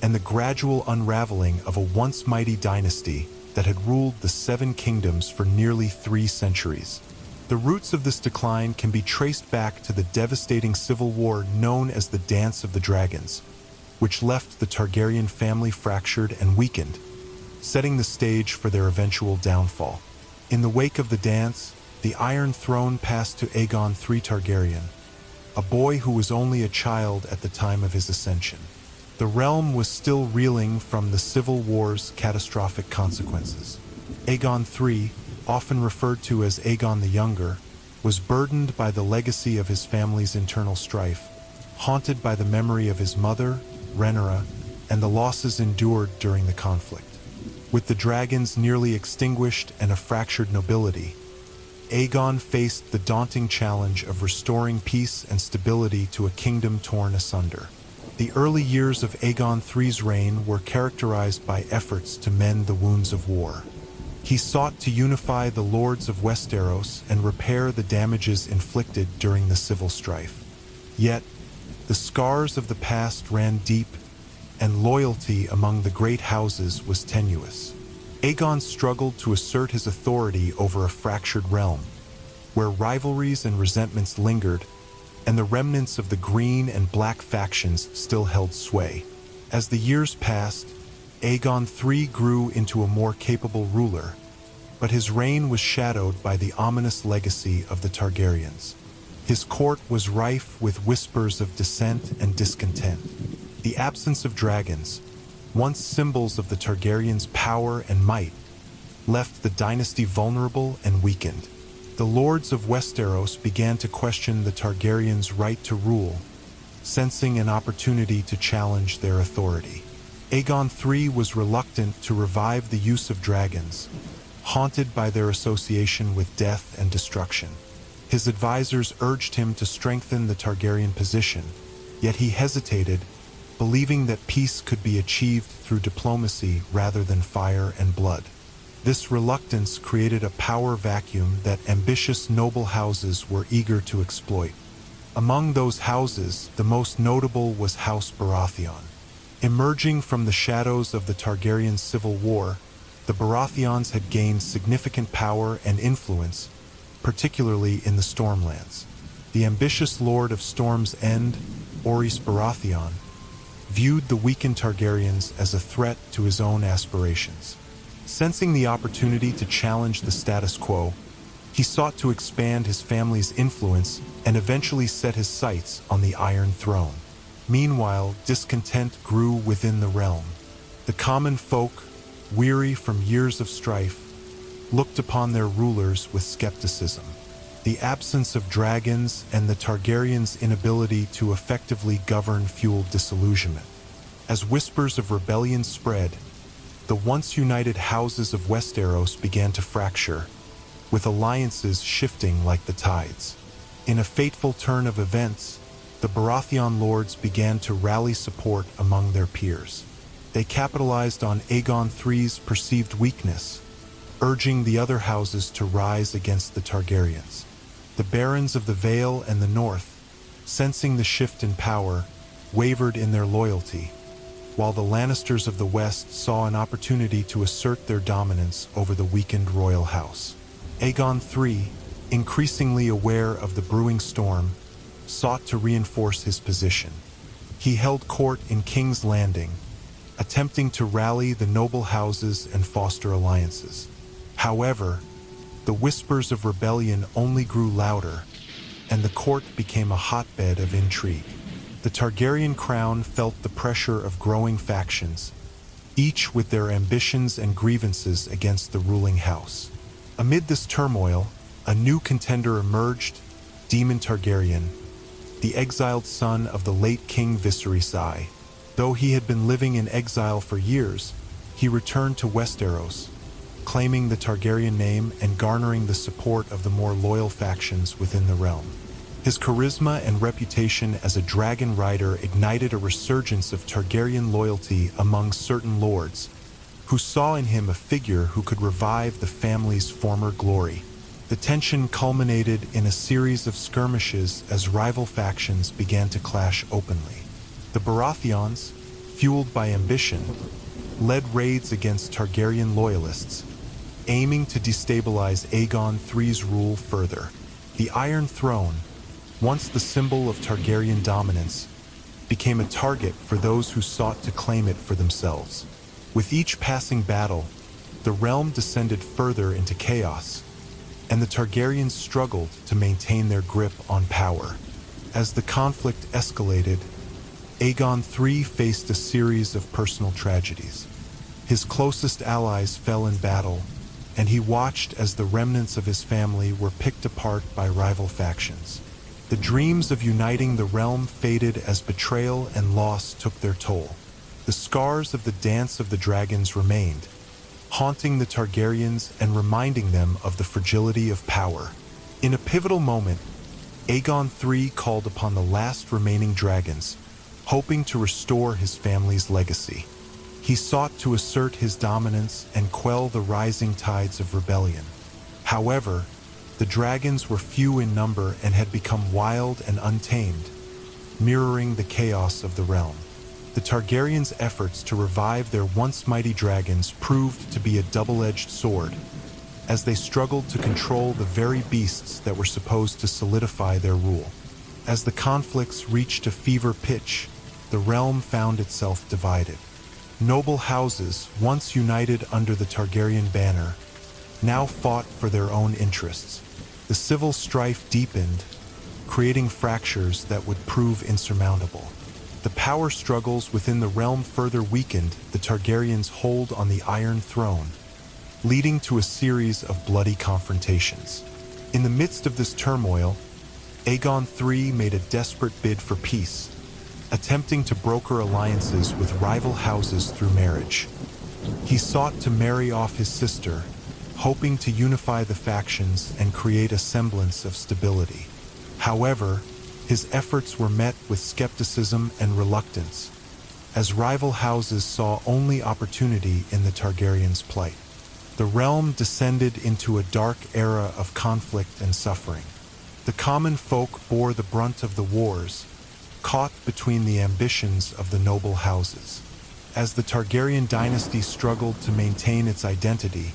and the gradual unraveling of a once mighty dynasty that had ruled the Seven Kingdoms for nearly 3 centuries. The roots of this decline can be traced back to the devastating civil war known as the Dance of the Dragons, which left the Targaryen family fractured and weakened, setting the stage for their eventual downfall. In the wake of the dance, the Iron Throne passed to Aegon III Targaryen, a boy who was only a child at the time of his ascension. The realm was still reeling from the Civil War's catastrophic consequences. Aegon III, often referred to as Aegon the Younger, was burdened by the legacy of his family's internal strife, haunted by the memory of his mother, Rhaenyra, and the losses endured during the conflict. With the dragons nearly extinguished and a fractured nobility, Aegon faced the daunting challenge of restoring peace and stability to a kingdom torn asunder. The early years of Aegon III's reign were characterized by efforts to mend the wounds of war. He sought to unify the lords of Westeros and repair the damages inflicted during the civil strife. Yet, the scars of the past ran deep, and loyalty among the great houses was tenuous. Aegon struggled to assert his authority over a fractured realm, where rivalries and resentments lingered, and the remnants of the Green and Black factions still held sway. As the years passed, Aegon III grew into a more capable ruler, but his reign was shadowed by the ominous legacy of the Targaryens. His court was rife with whispers of dissent and discontent. The absence of dragons, once symbols of the Targaryens' power and might, left the dynasty vulnerable and weakened. The lords of Westeros began to question the Targaryens' right to rule, sensing an opportunity to challenge their authority. Aegon III was reluctant to revive the use of dragons, haunted by their association with death and destruction. His advisors urged him to strengthen the Targaryen position, yet he hesitated, believing that peace could be achieved through diplomacy rather than fire and blood. This reluctance created a power vacuum that ambitious noble houses were eager to exploit. Among those houses, the most notable was House Baratheon. Emerging from the shadows of the Targaryen civil war, the Baratheons had gained significant power and influence, particularly in the Stormlands. The ambitious Lord of Storm's End, Orys Baratheon, viewed the weakened Targaryens as a threat to his own aspirations. Sensing the opportunity to challenge the status quo, he sought to expand his family's influence and eventually set his sights on the Iron Throne. Meanwhile, discontent grew within the realm. The common folk, weary from years of strife, looked upon their rulers with skepticism. The absence of dragons and the Targaryens' inability to effectively govern fueled disillusionment. As whispers of rebellion spread, the once united houses of Westeros began to fracture, with alliances shifting like the tides. In a fateful turn of events, the Baratheon lords began to rally support among their peers. They capitalized on Aegon III's perceived weakness, urging the other houses to rise against the Targaryens. The barons of the Vale and the North, sensing the shift in power, wavered in their loyalty, while the Lannisters of the West saw an opportunity to assert their dominance over the weakened royal house. Aegon III, increasingly aware of the brewing storm, sought to reinforce his position. He held court in King's Landing, attempting to rally the noble houses and foster alliances. However, the whispers of rebellion only grew louder, and the court became a hotbed of intrigue. The Targaryen crown felt the pressure of growing factions, each with their ambitions and grievances against the ruling house. Amid this turmoil, a new contender emerged, Daemon Targaryen, the exiled son of the late King Viserys I. Though he had been living in exile for years, he returned to Westeros, claiming the Targaryen name and garnering the support of the more loyal factions within the realm. His charisma and reputation as a dragon rider ignited a resurgence of Targaryen loyalty among certain lords, who saw in him a figure who could revive the family's former glory. The tension culminated in a series of skirmishes as rival factions began to clash openly. The Baratheons, fueled by ambition, led raids against Targaryen loyalists, aiming to destabilize Aegon III's rule further. The Iron Throne, once the symbol of Targaryen dominance, became a target for those who sought to claim it for themselves. With each passing battle, the realm descended further into chaos, and the Targaryens struggled to maintain their grip on power. As the conflict escalated, Aegon III faced a series of personal tragedies. His closest allies fell in battle, and he watched as the remnants of his family were picked apart by rival factions. The dreams of uniting the realm faded as betrayal and loss took their toll. The scars of the Dance of the Dragons remained, haunting the Targaryens and reminding them of the fragility of power. In a pivotal moment, Aegon III called upon the last remaining dragons, hoping to restore his family's legacy. He sought to assert his dominance and quell the rising tides of rebellion. However, the dragons were few in number and had become wild and untamed, mirroring the chaos of the realm. The Targaryens' efforts to revive their once mighty dragons proved to be a double-edged sword, as they struggled to control the very beasts that were supposed to solidify their rule. As the conflicts reached a fever pitch, the realm found itself divided. Noble houses, once united under the Targaryen banner, now fought for their own interests. The civil strife deepened, creating fractures that would prove insurmountable. The power struggles within the realm further weakened the Targaryens' hold on the Iron Throne, leading to a series of bloody confrontations. In the midst of this turmoil, Aegon III made a desperate bid for peace, attempting to broker alliances with rival houses through marriage. He sought to marry off his sister, hoping to unify the factions and create a semblance of stability. However, his efforts were met with skepticism and reluctance, as rival houses saw only opportunity in the Targaryens' plight. The realm descended into a dark era of conflict and suffering. The common folk bore the brunt of the wars, caught between the ambitions of the noble houses. As the Targaryen dynasty struggled to maintain its identity,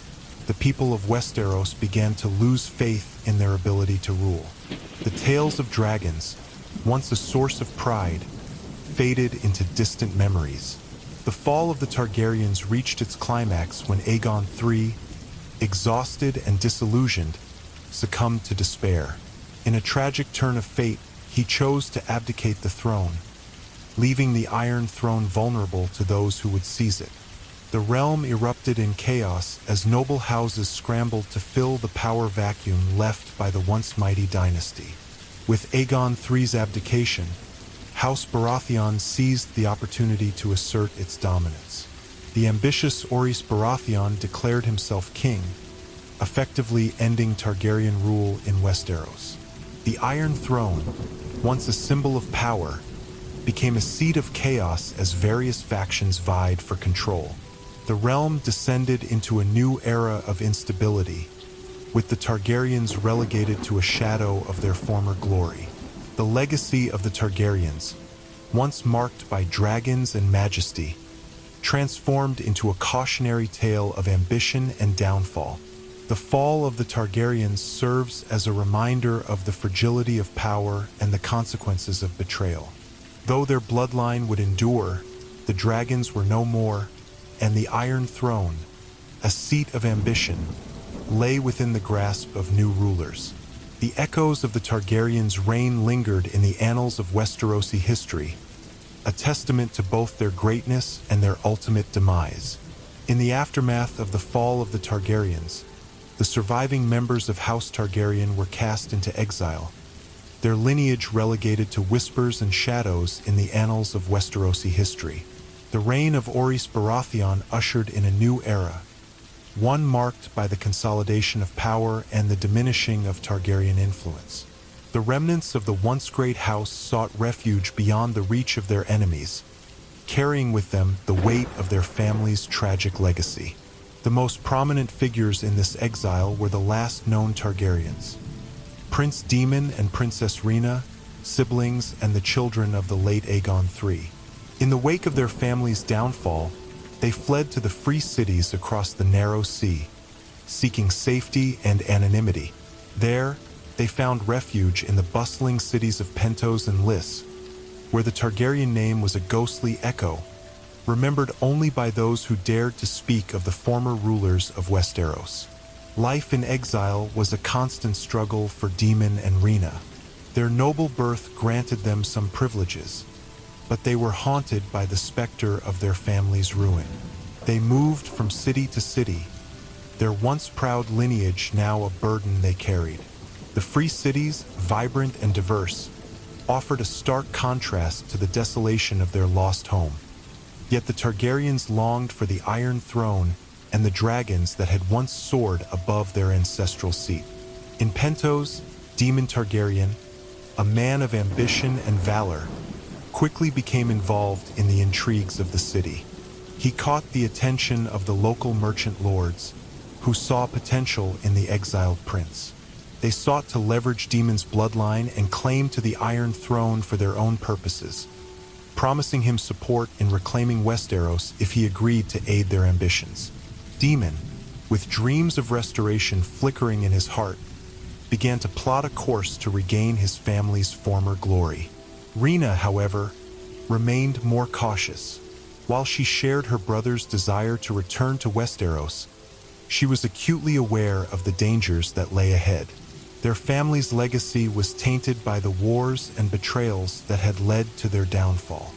the people of Westeros began to lose faith in their ability to rule. The tales of dragons, once a source of pride, faded into distant memories. The fall of the Targaryens reached its climax when Aegon III, exhausted and disillusioned, succumbed to despair. In a tragic turn of fate, he chose to abdicate the throne, leaving the Iron Throne vulnerable to those who would seize it. The realm erupted in chaos as noble houses scrambled to fill the power vacuum left by the once mighty dynasty. With Aegon III's abdication, House Baratheon seized the opportunity to assert its dominance. The ambitious Orys Baratheon declared himself king, effectively ending Targaryen rule in Westeros. The Iron Throne, once a symbol of power, became a seat of chaos as various factions vied for control. The realm descended into a new era of instability, with the Targaryens relegated to a shadow of their former glory. The legacy of the Targaryens, once marked by dragons and majesty, transformed into a cautionary tale of ambition and downfall. The fall of the Targaryens serves as a reminder of the fragility of power and the consequences of betrayal. Though their bloodline would endure, the dragons were no more, and the Iron Throne, a seat of ambition, lay within the grasp of new rulers. The echoes of the Targaryens' reign lingered in the annals of Westerosi history, a testament to both their greatness and their ultimate demise. In the aftermath of the fall of the Targaryens, the surviving members of House Targaryen were cast into exile, their lineage relegated to whispers and shadows in the annals of Westerosi history. The reign of Orys Baratheon ushered in a new era, one marked by the consolidation of power and the diminishing of Targaryen influence. The remnants of the once great house sought refuge beyond the reach of their enemies, carrying with them the weight of their family's tragic legacy. The most prominent figures in this exile were the last known Targaryens: Prince Daemon and Princess Rhaena, siblings and the children of the late Aegon III. In the wake of their family's downfall, they fled to the free cities across the narrow sea, seeking safety and anonymity. There, they found refuge in the bustling cities of Pentos and Lys, where the Targaryen name was a ghostly echo, remembered only by those who dared to speak of the former rulers of Westeros. Life in exile was a constant struggle for Daemon and Rhaena. Their noble birth granted them some privileges, but they were haunted by the specter of their family's ruin. They moved from city to city, their once proud lineage now a burden they carried. The free cities, vibrant and diverse, offered a stark contrast to the desolation of their lost home. Yet the Targaryens longed for the Iron Throne and the dragons that had once soared above their ancestral seat. In Pentos, Daemon Targaryen, a man of ambition and valor, quickly became involved in the intrigues of the city. He caught the attention of the local merchant lords, who saw potential in the exiled prince. They sought to leverage Daemon's bloodline and claim to the Iron Throne for their own purposes, promising him support in reclaiming Westeros if he agreed to aid their ambitions. Daemon, with dreams of restoration flickering in his heart, began to plot a course to regain his family's former glory. Rhaena, however, remained more cautious. While she shared her brother's desire to return to Westeros, she was acutely aware of the dangers that lay ahead. Their family's legacy was tainted by the wars and betrayals that had led to their downfall.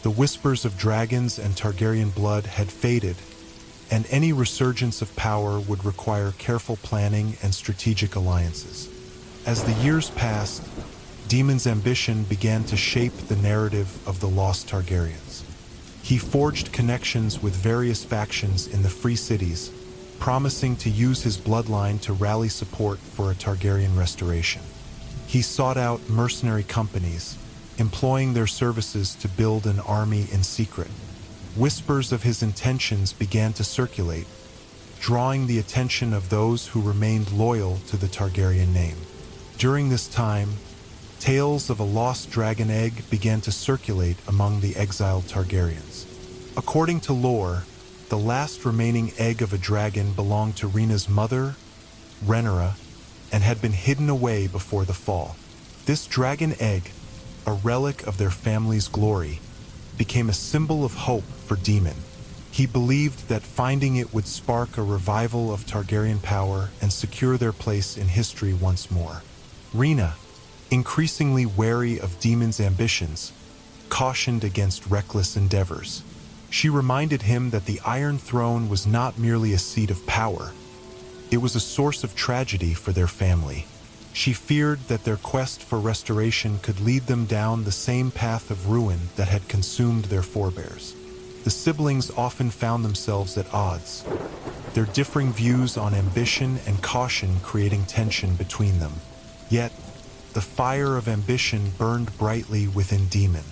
The whispers of dragons and Targaryen blood had faded, and any resurgence of power would require careful planning and strategic alliances. As the years passed, Daemon's ambition began to shape the narrative of the lost Targaryens. He forged connections with various factions in the free cities, promising to use his bloodline to rally support for a Targaryen restoration. He sought out mercenary companies, employing their services to build an army in secret. Whispers of his intentions began to circulate, drawing the attention of those who remained loyal to the Targaryen name. During this time, tales of a lost dragon egg began to circulate among the exiled Targaryens. According to lore, the last remaining egg of a dragon belonged to Rhaena's mother, Rhaenyra, and had been hidden away before the fall. This dragon egg, a relic of their family's glory, became a symbol of hope for Daemon. He believed that finding it would spark a revival of Targaryen power and secure their place in history once more. Rhaena, increasingly wary of Daemon's ambitions, cautioned against reckless endeavors. She reminded him that the Iron Throne was not merely a seat of power. It was a source of tragedy for their family. She feared that their quest for restoration could lead them down the same path of ruin that had consumed their forebears. The siblings often found themselves at odds, their differing views on ambition and caution creating tension between them. Yet, the fire of ambition burned brightly within Daemon.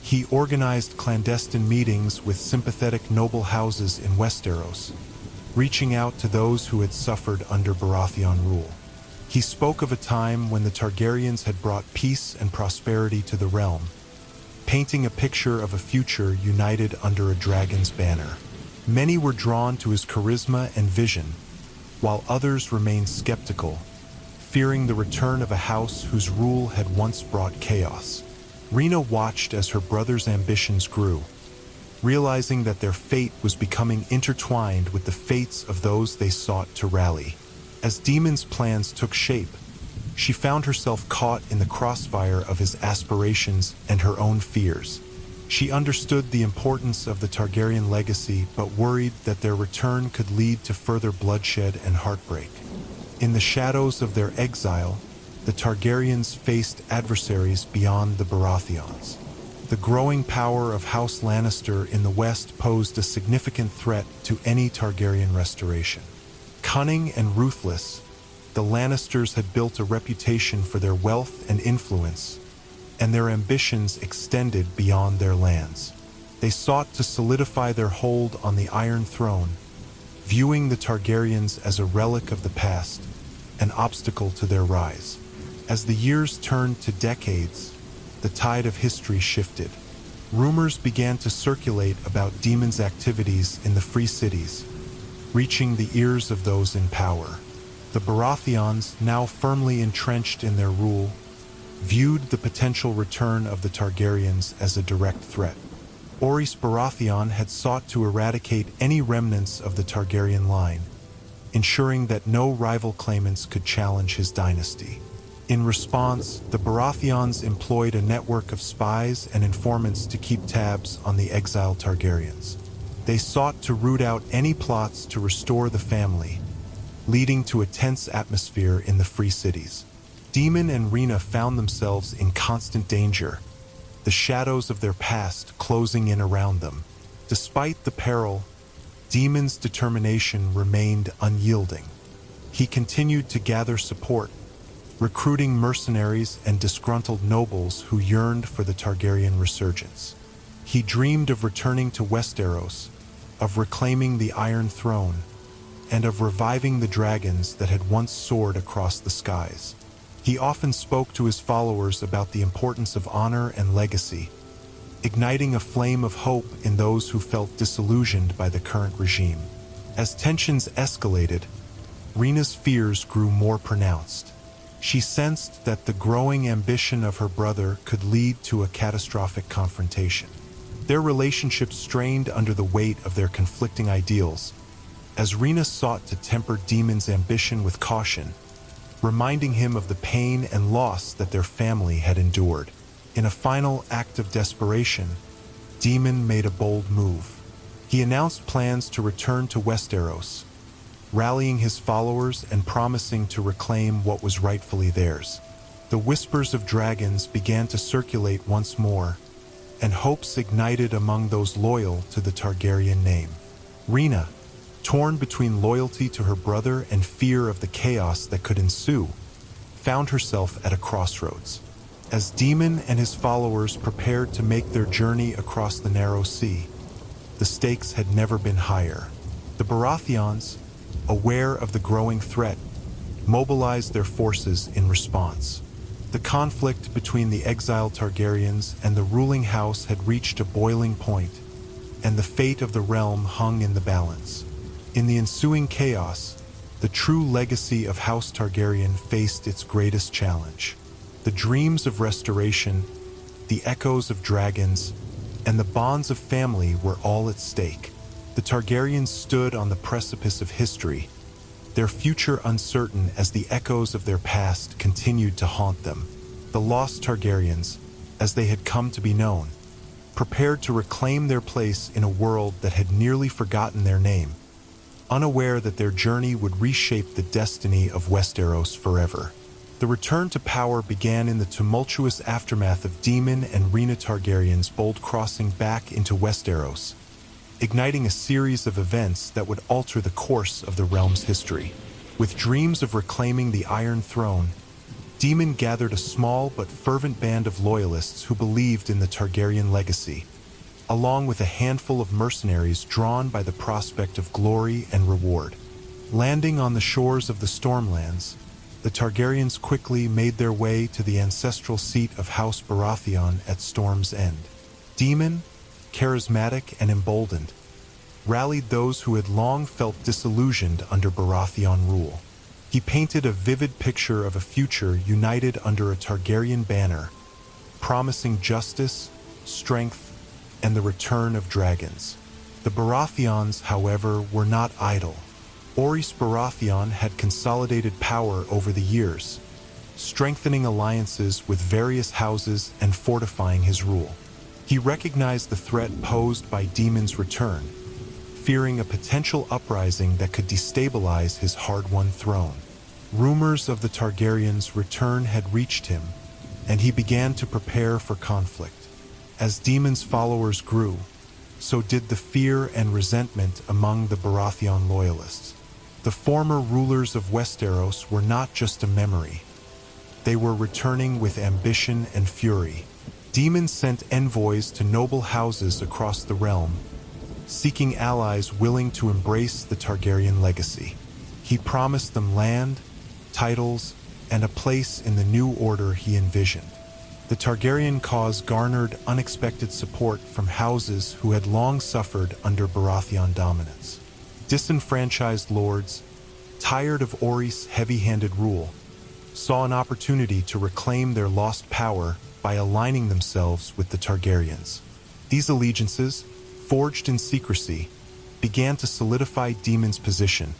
He organized clandestine meetings with sympathetic noble houses in Westeros, reaching out to those who had suffered under Baratheon rule. He spoke of a time when the Targaryens had brought peace and prosperity to the realm, painting a picture of a future united under a dragon's banner. Many were drawn to his charisma and vision, while others remained skeptical, fearing the return of a house whose rule had once brought chaos. Rhaena watched as her brother's ambitions grew, realizing that their fate was becoming intertwined with the fates of those they sought to rally. As Daemon's plans took shape, she found herself caught in the crossfire of his aspirations and her own fears. She understood the importance of the Targaryen legacy, but worried that their return could lead to further bloodshed and heartbreak. In the shadows of their exile, the Targaryens faced adversaries beyond the Baratheons. The growing power of House Lannister in the west posed a significant threat to any Targaryen restoration. Cunning and ruthless, the Lannisters had built a reputation for their wealth and influence, and their ambitions extended beyond their lands. They sought to solidify their hold on the Iron Throne, viewing the Targaryens as a relic of the past, an obstacle to their rise. As the years turned to decades, the tide of history shifted. Rumors began to circulate about demons' activities in the Free Cities, reaching the ears of those in power. The Baratheons, now firmly entrenched in their rule, viewed the potential return of the Targaryens as a direct threat. Orys Baratheon had sought to eradicate any remnants of the Targaryen line, ensuring that no rival claimants could challenge his dynasty. In response, the Baratheons employed a network of spies and informants to keep tabs on the exiled Targaryens. They sought to root out any plots to restore the family, leading to a tense atmosphere in the Free Cities. Daemon and Rhaena found themselves in constant danger, the shadows of their past closing in around them. Despite the peril, Daemon's determination remained unyielding. He continued to gather support, recruiting mercenaries and disgruntled nobles who yearned for the Targaryen resurgence. He dreamed of returning to Westeros, of reclaiming the Iron Throne, and of reviving the dragons that had once soared across the skies. He often spoke to his followers about the importance of honor and legacy, igniting a flame of hope in those who felt disillusioned by the current regime. As tensions escalated, Rhaena's fears grew more pronounced. She sensed that the growing ambition of her brother could lead to a catastrophic confrontation. Their relationship strained under the weight of their conflicting ideals, as Rhaena sought to temper Daemon's ambition with caution, reminding him of the pain and loss that their family had endured. In a final act of desperation, Daemon made a bold move. He announced plans to return to Westeros, rallying his followers and promising to reclaim what was rightfully theirs. The whispers of dragons began to circulate once more, and hopes ignited among those loyal to the Targaryen name. Rhaena, torn between loyalty to her brother and fear of the chaos that could ensue, found herself at a crossroads. As Daemon and his followers prepared to make their journey across the narrow sea, the stakes had never been higher. The Baratheons, aware of the growing threat, mobilized their forces in response. The conflict between the exiled Targaryens and the ruling house had reached a boiling point, and the fate of the realm hung in the balance. In the ensuing chaos, the true legacy of House Targaryen faced its greatest challenge. The dreams of restoration, the echoes of dragons, and the bonds of family were all at stake. The Targaryens stood on the precipice of history, their future uncertain as the echoes of their past continued to haunt them. The lost Targaryens, as they had come to be known, prepared to reclaim their place in a world that had nearly forgotten their name, unaware that their journey would reshape the destiny of Westeros forever. The return to power began in the tumultuous aftermath of Daemon and Rhaena Targaryen's bold crossing back into Westeros, igniting a series of events that would alter the course of the realm's history. With dreams of reclaiming the Iron Throne, Daemon gathered a small but fervent band of loyalists who believed in the Targaryen legacy, along with a handful of mercenaries drawn by the prospect of glory and reward. Landing on the shores of the Stormlands, the Targaryens quickly made their way to the ancestral seat of House Baratheon at Storm's End. Daemon, charismatic and emboldened, rallied those who had long felt disillusioned under Baratheon rule. He painted a vivid picture of a future united under a Targaryen banner, promising justice, strength, and the return of dragons. The Baratheons, however, were not idle. Orys Baratheon had consolidated power over the years, strengthening alliances with various houses and fortifying his rule. He recognized the threat posed by Daemon's return, fearing a potential uprising that could destabilize his hard-won throne. Rumors of the Targaryens' return had reached him, and he began to prepare for conflict. As Daemon's followers grew, so did the fear and resentment among the Baratheon loyalists. The former rulers of Westeros were not just a memory. They were returning with ambition and fury. Daemon sent envoys to noble houses across the realm, seeking allies willing to embrace the Targaryen legacy. He promised them land, titles, and a place in the new order he envisioned. The Targaryen cause garnered unexpected support from houses who had long suffered under Baratheon dominance. Disenfranchised lords, tired of Orys' heavy-handed rule, saw an opportunity to reclaim their lost power by aligning themselves with the Targaryens. These allegiances, forged in secrecy, began to solidify Daemon's position,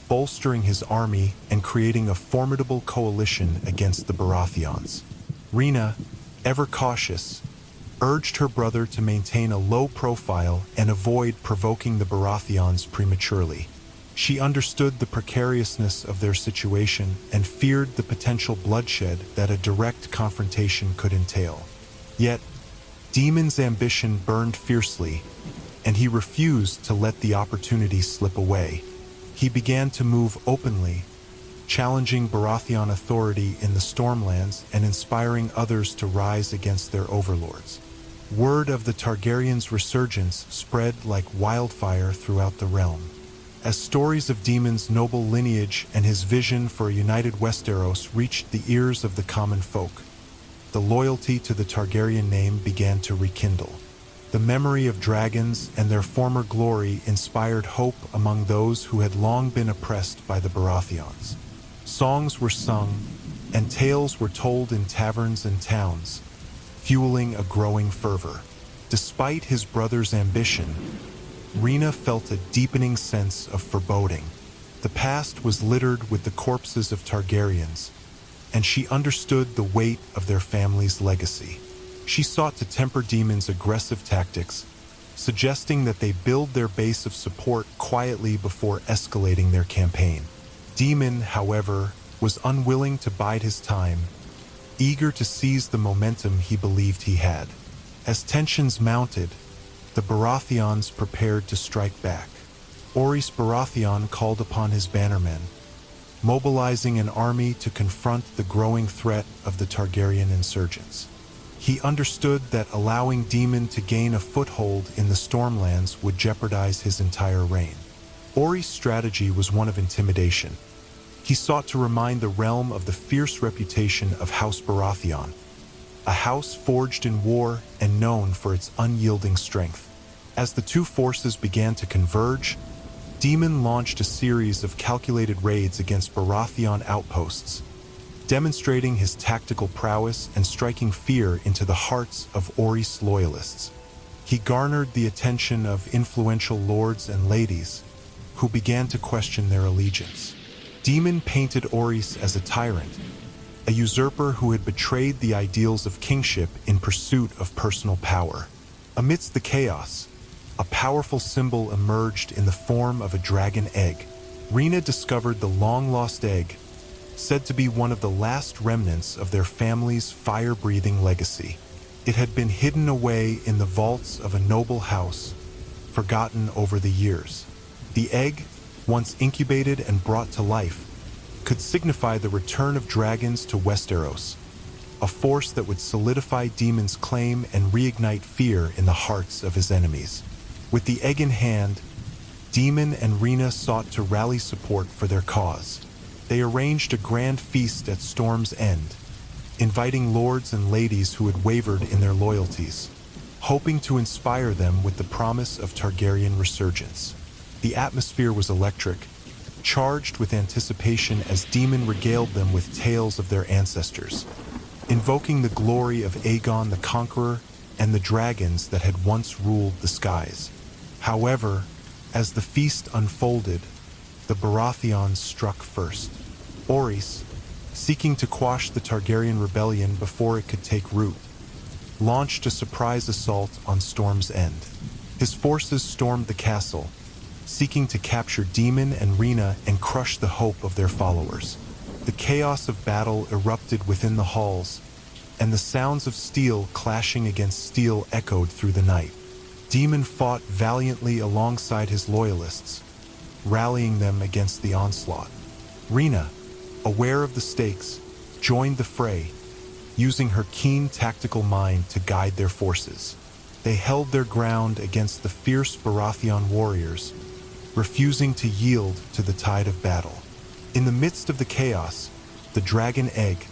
bolstering his army and creating a formidable coalition against the Baratheons. Rhaena, ever cautious, urged her brother to maintain a low profile and avoid provoking the Baratheons prematurely. She understood the precariousness of their situation and feared the potential bloodshed that a direct confrontation could entail. Yet, Daemon's ambition burned fiercely, and he refused to let the opportunity slip away. He began to move openly, challenging Baratheon authority in the Stormlands and inspiring others to rise against their overlords. Word of the Targaryens' resurgence spread like wildfire throughout the realm. As stories of Daemon's noble lineage and his vision for a united Westeros reached the ears of the common folk, the loyalty to the Targaryen name began to rekindle. The memory of dragons and their former glory inspired hope among those who had long been oppressed by the Baratheons. Songs were sung, and tales were told in taverns and towns, fueling a growing fervor. Despite his brother's ambition, Rhaena felt a deepening sense of foreboding. The past was littered with the corpses of Targaryens, and she understood the weight of their family's legacy. She sought to temper Daemon's aggressive tactics, suggesting that they build their base of support quietly before escalating their campaign. Daemon, however, was unwilling to bide his time, eager to seize the momentum he believed he had. As tensions mounted, the Baratheons prepared to strike back. Orys Baratheon called upon his bannermen, mobilizing an army to confront the growing threat of the Targaryen insurgents. He understood that allowing Daemon to gain a foothold in the Stormlands would jeopardize his entire reign. Orys' strategy was one of intimidation. He sought to remind the realm of the fierce reputation of House Baratheon, a house forged in war and known for its unyielding strength. As the two forces began to converge, Daemon launched a series of calculated raids against Baratheon outposts, demonstrating his tactical prowess and striking fear into the hearts of Orys loyalists. He garnered the attention of influential lords and ladies, who began to question their allegiance. Daemon painted Orys as a tyrant, a usurper who had betrayed the ideals of kingship in pursuit of personal power. Amidst the chaos, a powerful symbol emerged in the form of a dragon egg. Rhaena discovered the long-lost egg, said to be one of the last remnants of their family's fire-breathing legacy. It had been hidden away in the vaults of a noble house, forgotten over the years. The egg, once incubated and brought to life, could signify the return of dragons to Westeros, a force that would solidify Daemon's claim and reignite fear in the hearts of his enemies. With the egg in hand, Daemon and Rhaena sought to rally support for their cause. They arranged a grand feast at Storm's End, inviting lords and ladies who had wavered in their loyalties, hoping to inspire them with the promise of Targaryen resurgence. The atmosphere was electric, charged with anticipation as Daemon regaled them with tales of their ancestors, invoking the glory of Aegon the Conqueror and the dragons that had once ruled the skies. However, as the feast unfolded, the Baratheons struck first. Orys, seeking to quash the Targaryen rebellion before it could take root, launched a surprise assault on Storm's End. His forces stormed the castle, seeking to capture Daemon and Rhaena and crush the hope of their followers. The chaos of battle erupted within the halls, and the sounds of steel clashing against steel echoed through the night. Daemon fought valiantly alongside his loyalists, rallying them against the onslaught. Rhaena, aware of the stakes, joined the fray, using her keen tactical mind to guide their forces. They held their ground against the fierce Baratheon warriors, refusing to yield to the tide of battle. In the midst of the chaos, the dragon egg,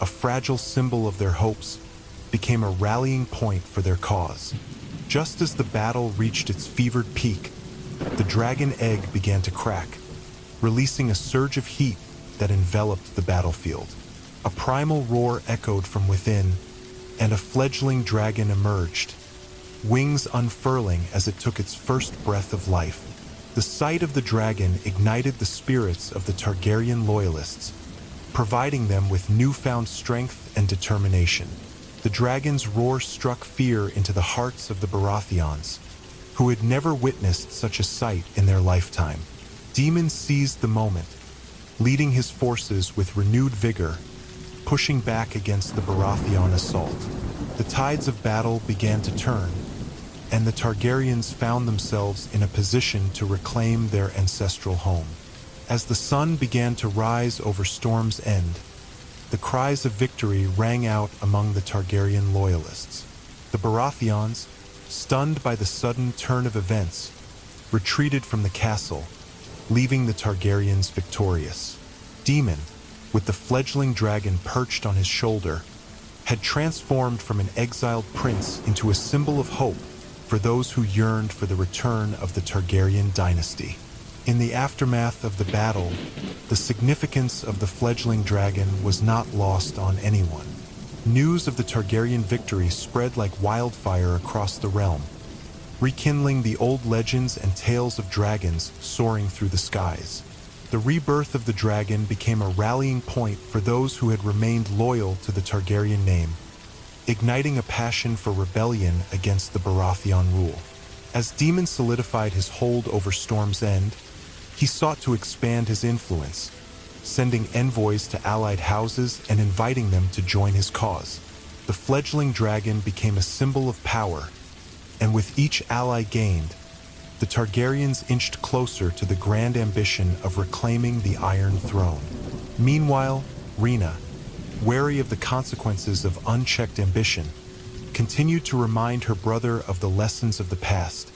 a fragile symbol of their hopes, became a rallying point for their cause. Just as the battle reached its fevered peak, the dragon egg began to crack, releasing a surge of heat that enveloped the battlefield. A primal roar echoed from within, and a fledgling dragon emerged, wings unfurling as it took its first breath of life. The sight of the dragon ignited the spirits of the Targaryen loyalists, providing them with newfound strength and determination. The dragon's roar struck fear into the hearts of the Baratheons, who had never witnessed such a sight in their lifetime. Daemon seized the moment, leading his forces with renewed vigor, pushing back against the Baratheon assault. The tides of battle began to turn, and the Targaryens found themselves in a position to reclaim their ancestral home. As the sun began to rise over Storm's End, the cries of victory rang out among the Targaryen loyalists. The Baratheons, stunned by the sudden turn of events, retreated from the castle, leaving the Targaryens victorious. Daemon, with the fledgling dragon perched on his shoulder, had transformed from an exiled prince into a symbol of hope for those who yearned for the return of the Targaryen dynasty. In the aftermath of the battle, the significance of the fledgling dragon was not lost on anyone. News of the Targaryen victory spread like wildfire across the realm, rekindling the old legends and tales of dragons soaring through the skies. The rebirth of the dragon became a rallying point for those who had remained loyal to the Targaryen name, igniting a passion for rebellion against the Baratheon rule. As Daemon solidified his hold over Storm's End, he sought to expand his influence, sending envoys to allied houses and inviting them to join his cause. The fledgling dragon became a symbol of power, and with each ally gained, the Targaryens inched closer to the grand ambition of reclaiming the Iron Throne. Meanwhile, Rhaena, wary of the consequences of unchecked ambition, continued to remind her brother of the lessons of the past,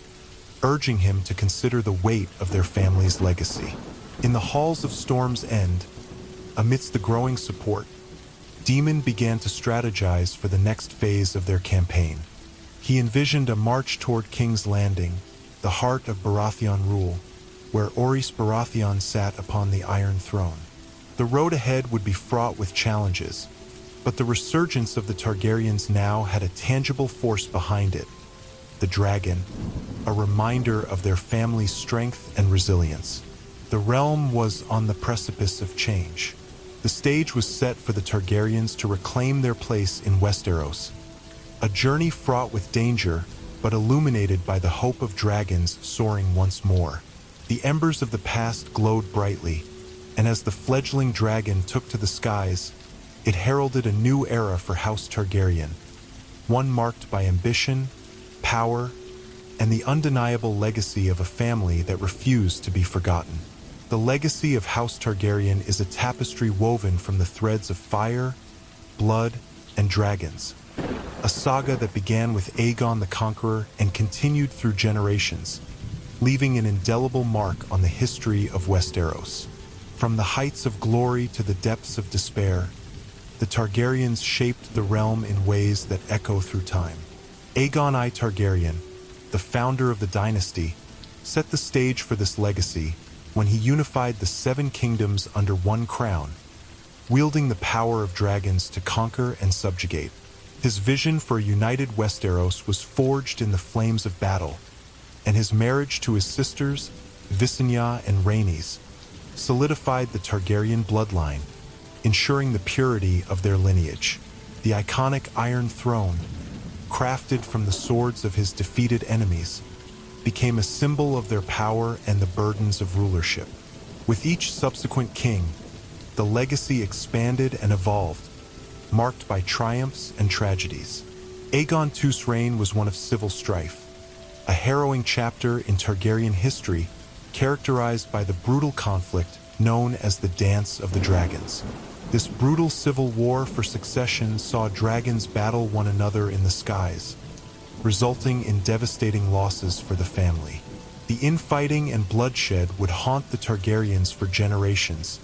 urging him to consider the weight of their family's legacy. In the halls of Storm's End, amidst the growing support, Daemon began to strategize for the next phase of their campaign. He envisioned a march toward King's Landing, the heart of Baratheon rule, where Orys Baratheon sat upon the Iron Throne. The road ahead would be fraught with challenges, but the resurgence of the Targaryens now had a tangible force behind it: the dragon, a reminder of their family's strength and resilience. The realm was on the precipice of change. The stage was set for the Targaryens to reclaim their place in Westeros, a journey fraught with danger, but illuminated by the hope of dragons soaring once more. The embers of the past glowed brightly, and as the fledgling dragon took to the skies, it heralded a new era for House Targaryen, one marked by ambition, power, and the undeniable legacy of a family that refused to be forgotten. The legacy of House Targaryen is a tapestry woven from the threads of fire, blood, and dragons. A saga that began with Aegon the Conqueror and continued through generations, leaving an indelible mark on the history of Westeros. From the heights of glory to the depths of despair, the Targaryens shaped the realm in ways that echo through time. Aegon I Targaryen, the founder of the dynasty, set the stage for this legacy when he unified the 7 kingdoms under one crown, wielding the power of dragons to conquer and subjugate. His vision for a united Westeros was forged in the flames of battle, and his marriage to his sisters, Visenya and Rhaenys, solidified the Targaryen bloodline, ensuring the purity of their lineage. The iconic Iron Throne, crafted from the swords of his defeated enemies, became a symbol of their power and the burdens of rulership. With each subsequent king, the legacy expanded and evolved, marked by triumphs and tragedies. Aegon II's reign was one of civil strife, a harrowing chapter in Targaryen history characterized by the brutal conflict known as the Dance of the Dragons. This brutal civil war for succession saw dragons battle one another in the skies, resulting in devastating losses for the family. The infighting and bloodshed would haunt the Targaryens for generations,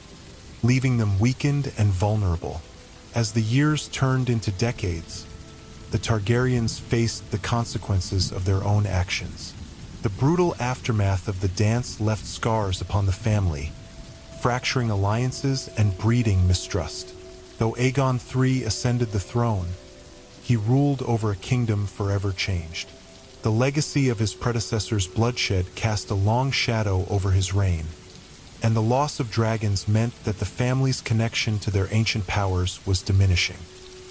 leaving them weakened and vulnerable. As the years turned into decades, the Targaryens faced the consequences of their own actions. The brutal aftermath of the dance left scars upon the family, fracturing alliances and breeding mistrust. Though Aegon III ascended the throne, he ruled over a kingdom forever changed. The legacy of his predecessor's bloodshed cast a long shadow over his reign, and the loss of dragons meant that the family's connection to their ancient powers was diminishing.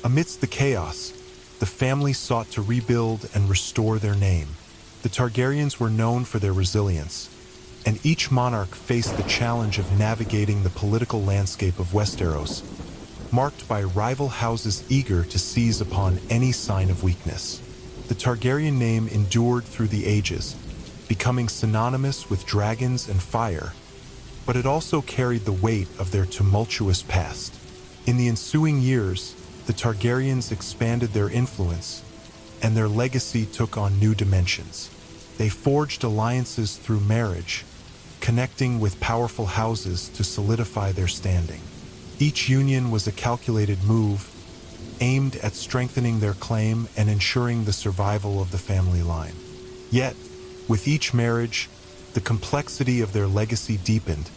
Amidst the chaos, the family sought to rebuild and restore their name. The Targaryens were known for their resilience, and each monarch faced the challenge of navigating the political landscape of Westeros, marked by rival houses eager to seize upon any sign of weakness. The Targaryen name endured through the ages, becoming synonymous with dragons and fire, but it also carried the weight of their tumultuous past. In the ensuing years, the Targaryens expanded their influence, and their legacy took on new dimensions. They forged alliances through marriage, connecting with powerful houses to solidify their standing. Each union was a calculated move, aimed at strengthening their claim and ensuring the survival of the family line. Yet, with each marriage, the complexity of their legacy deepened,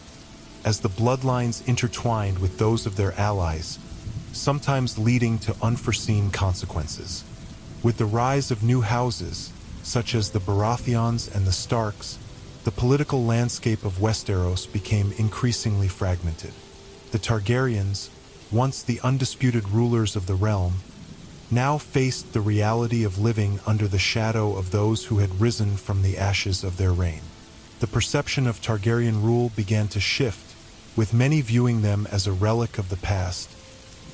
as the bloodlines intertwined with those of their allies, sometimes leading to unforeseen consequences. With the rise of new houses, such as the Baratheons and the Starks, the political landscape of Westeros became increasingly fragmented. The Targaryens, once the undisputed rulers of the realm, now faced the reality of living under the shadow of those who had risen from the ashes of their reign. The perception of Targaryen rule began to shift, with many viewing them as a relic of the past,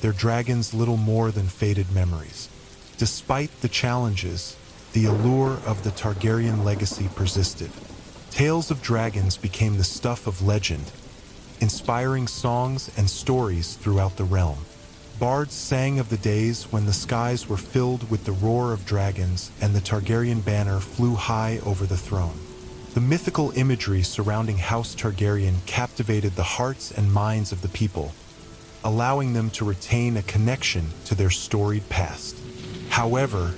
their dragons little more than faded memories. Despite the challenges, the allure of the Targaryen legacy persisted. Tales of dragons became the stuff of legend, inspiring songs and stories throughout the realm. Bards sang of the days when the skies were filled with the roar of dragons and the Targaryen banner flew high over the throne. The mythical imagery surrounding House Targaryen captivated the hearts and minds of the people, allowing them to retain a connection to their storied past. However,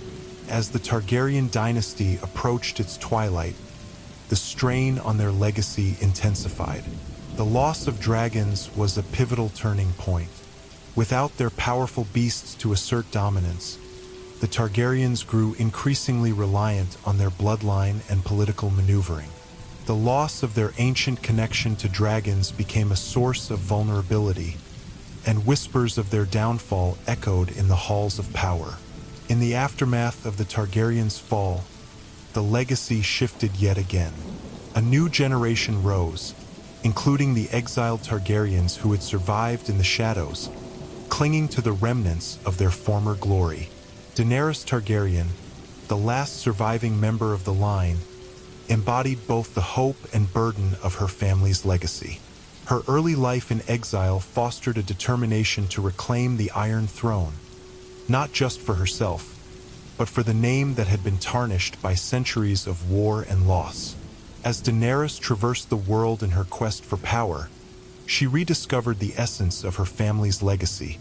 as the Targaryen dynasty approached its twilight, the strain on their legacy intensified. The loss of dragons was a pivotal turning point. Without their powerful beasts to assert dominance, the Targaryens grew increasingly reliant on their bloodline and political maneuvering. The loss of their ancient connection to dragons became a source of vulnerability, and whispers of their downfall echoed in the halls of power. In the aftermath of the Targaryens' fall, the legacy shifted yet again. A new generation rose, including the exiled Targaryens who had survived in the shadows, clinging to the remnants of their former glory. Daenerys Targaryen, the last surviving member of the line, embodied both the hope and burden of her family's legacy. Her early life in exile fostered a determination to reclaim the Iron Throne, not just for herself, but for the name that had been tarnished by centuries of war and loss. As Daenerys traversed the world in her quest for power, she rediscovered the essence of her family's legacy: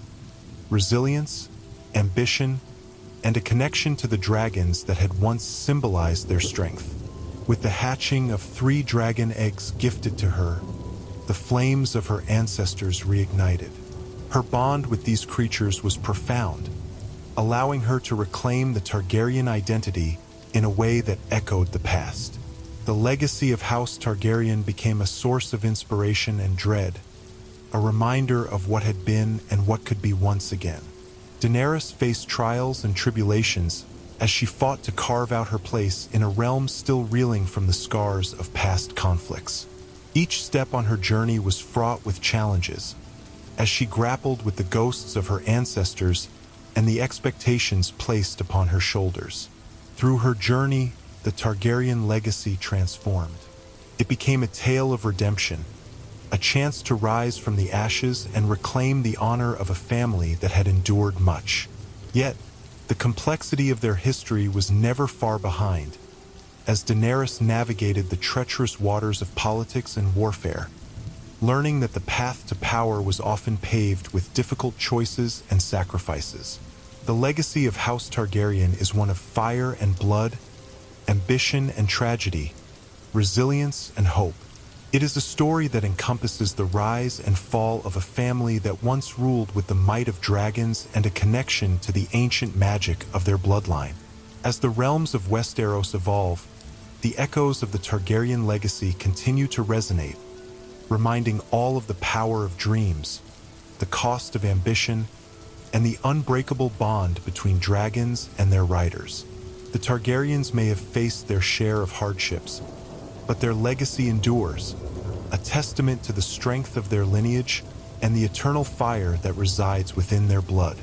resilience, ambition, and a connection to the dragons that had once symbolized their strength. With the hatching of 3 dragon eggs gifted to her, the flames of her ancestors reignited. Her bond with these creatures was profound, allowing her to reclaim the Targaryen identity in a way that echoed the past. The legacy of House Targaryen became a source of inspiration and dread, a reminder of what had been and what could be once again. Daenerys faced trials and tribulations as she fought to carve out her place in a realm still reeling from the scars of past conflicts. Each step on her journey was fraught with challenges, as she grappled with the ghosts of her ancestors and the expectations placed upon her shoulders. Through her journey, the Targaryen legacy transformed. It became a tale of redemption, a chance to rise from the ashes and reclaim the honor of a family that had endured much. Yet, the complexity of their history was never far behind, as Daenerys navigated the treacherous waters of politics and warfare, learning that the path to power was often paved with difficult choices and sacrifices. The legacy of House Targaryen is one of fire and blood, ambition and tragedy, resilience and hope. It is a story that encompasses the rise and fall of a family that once ruled with the might of dragons and a connection to the ancient magic of their bloodline. As the realms of Westeros evolve, the echoes of the Targaryen legacy continue to resonate, reminding all of the power of dreams, the cost of ambition, and the unbreakable bond between dragons and their riders. The Targaryens may have faced their share of hardships, but their legacy endures, a testament to the strength of their lineage and the eternal fire that resides within their blood.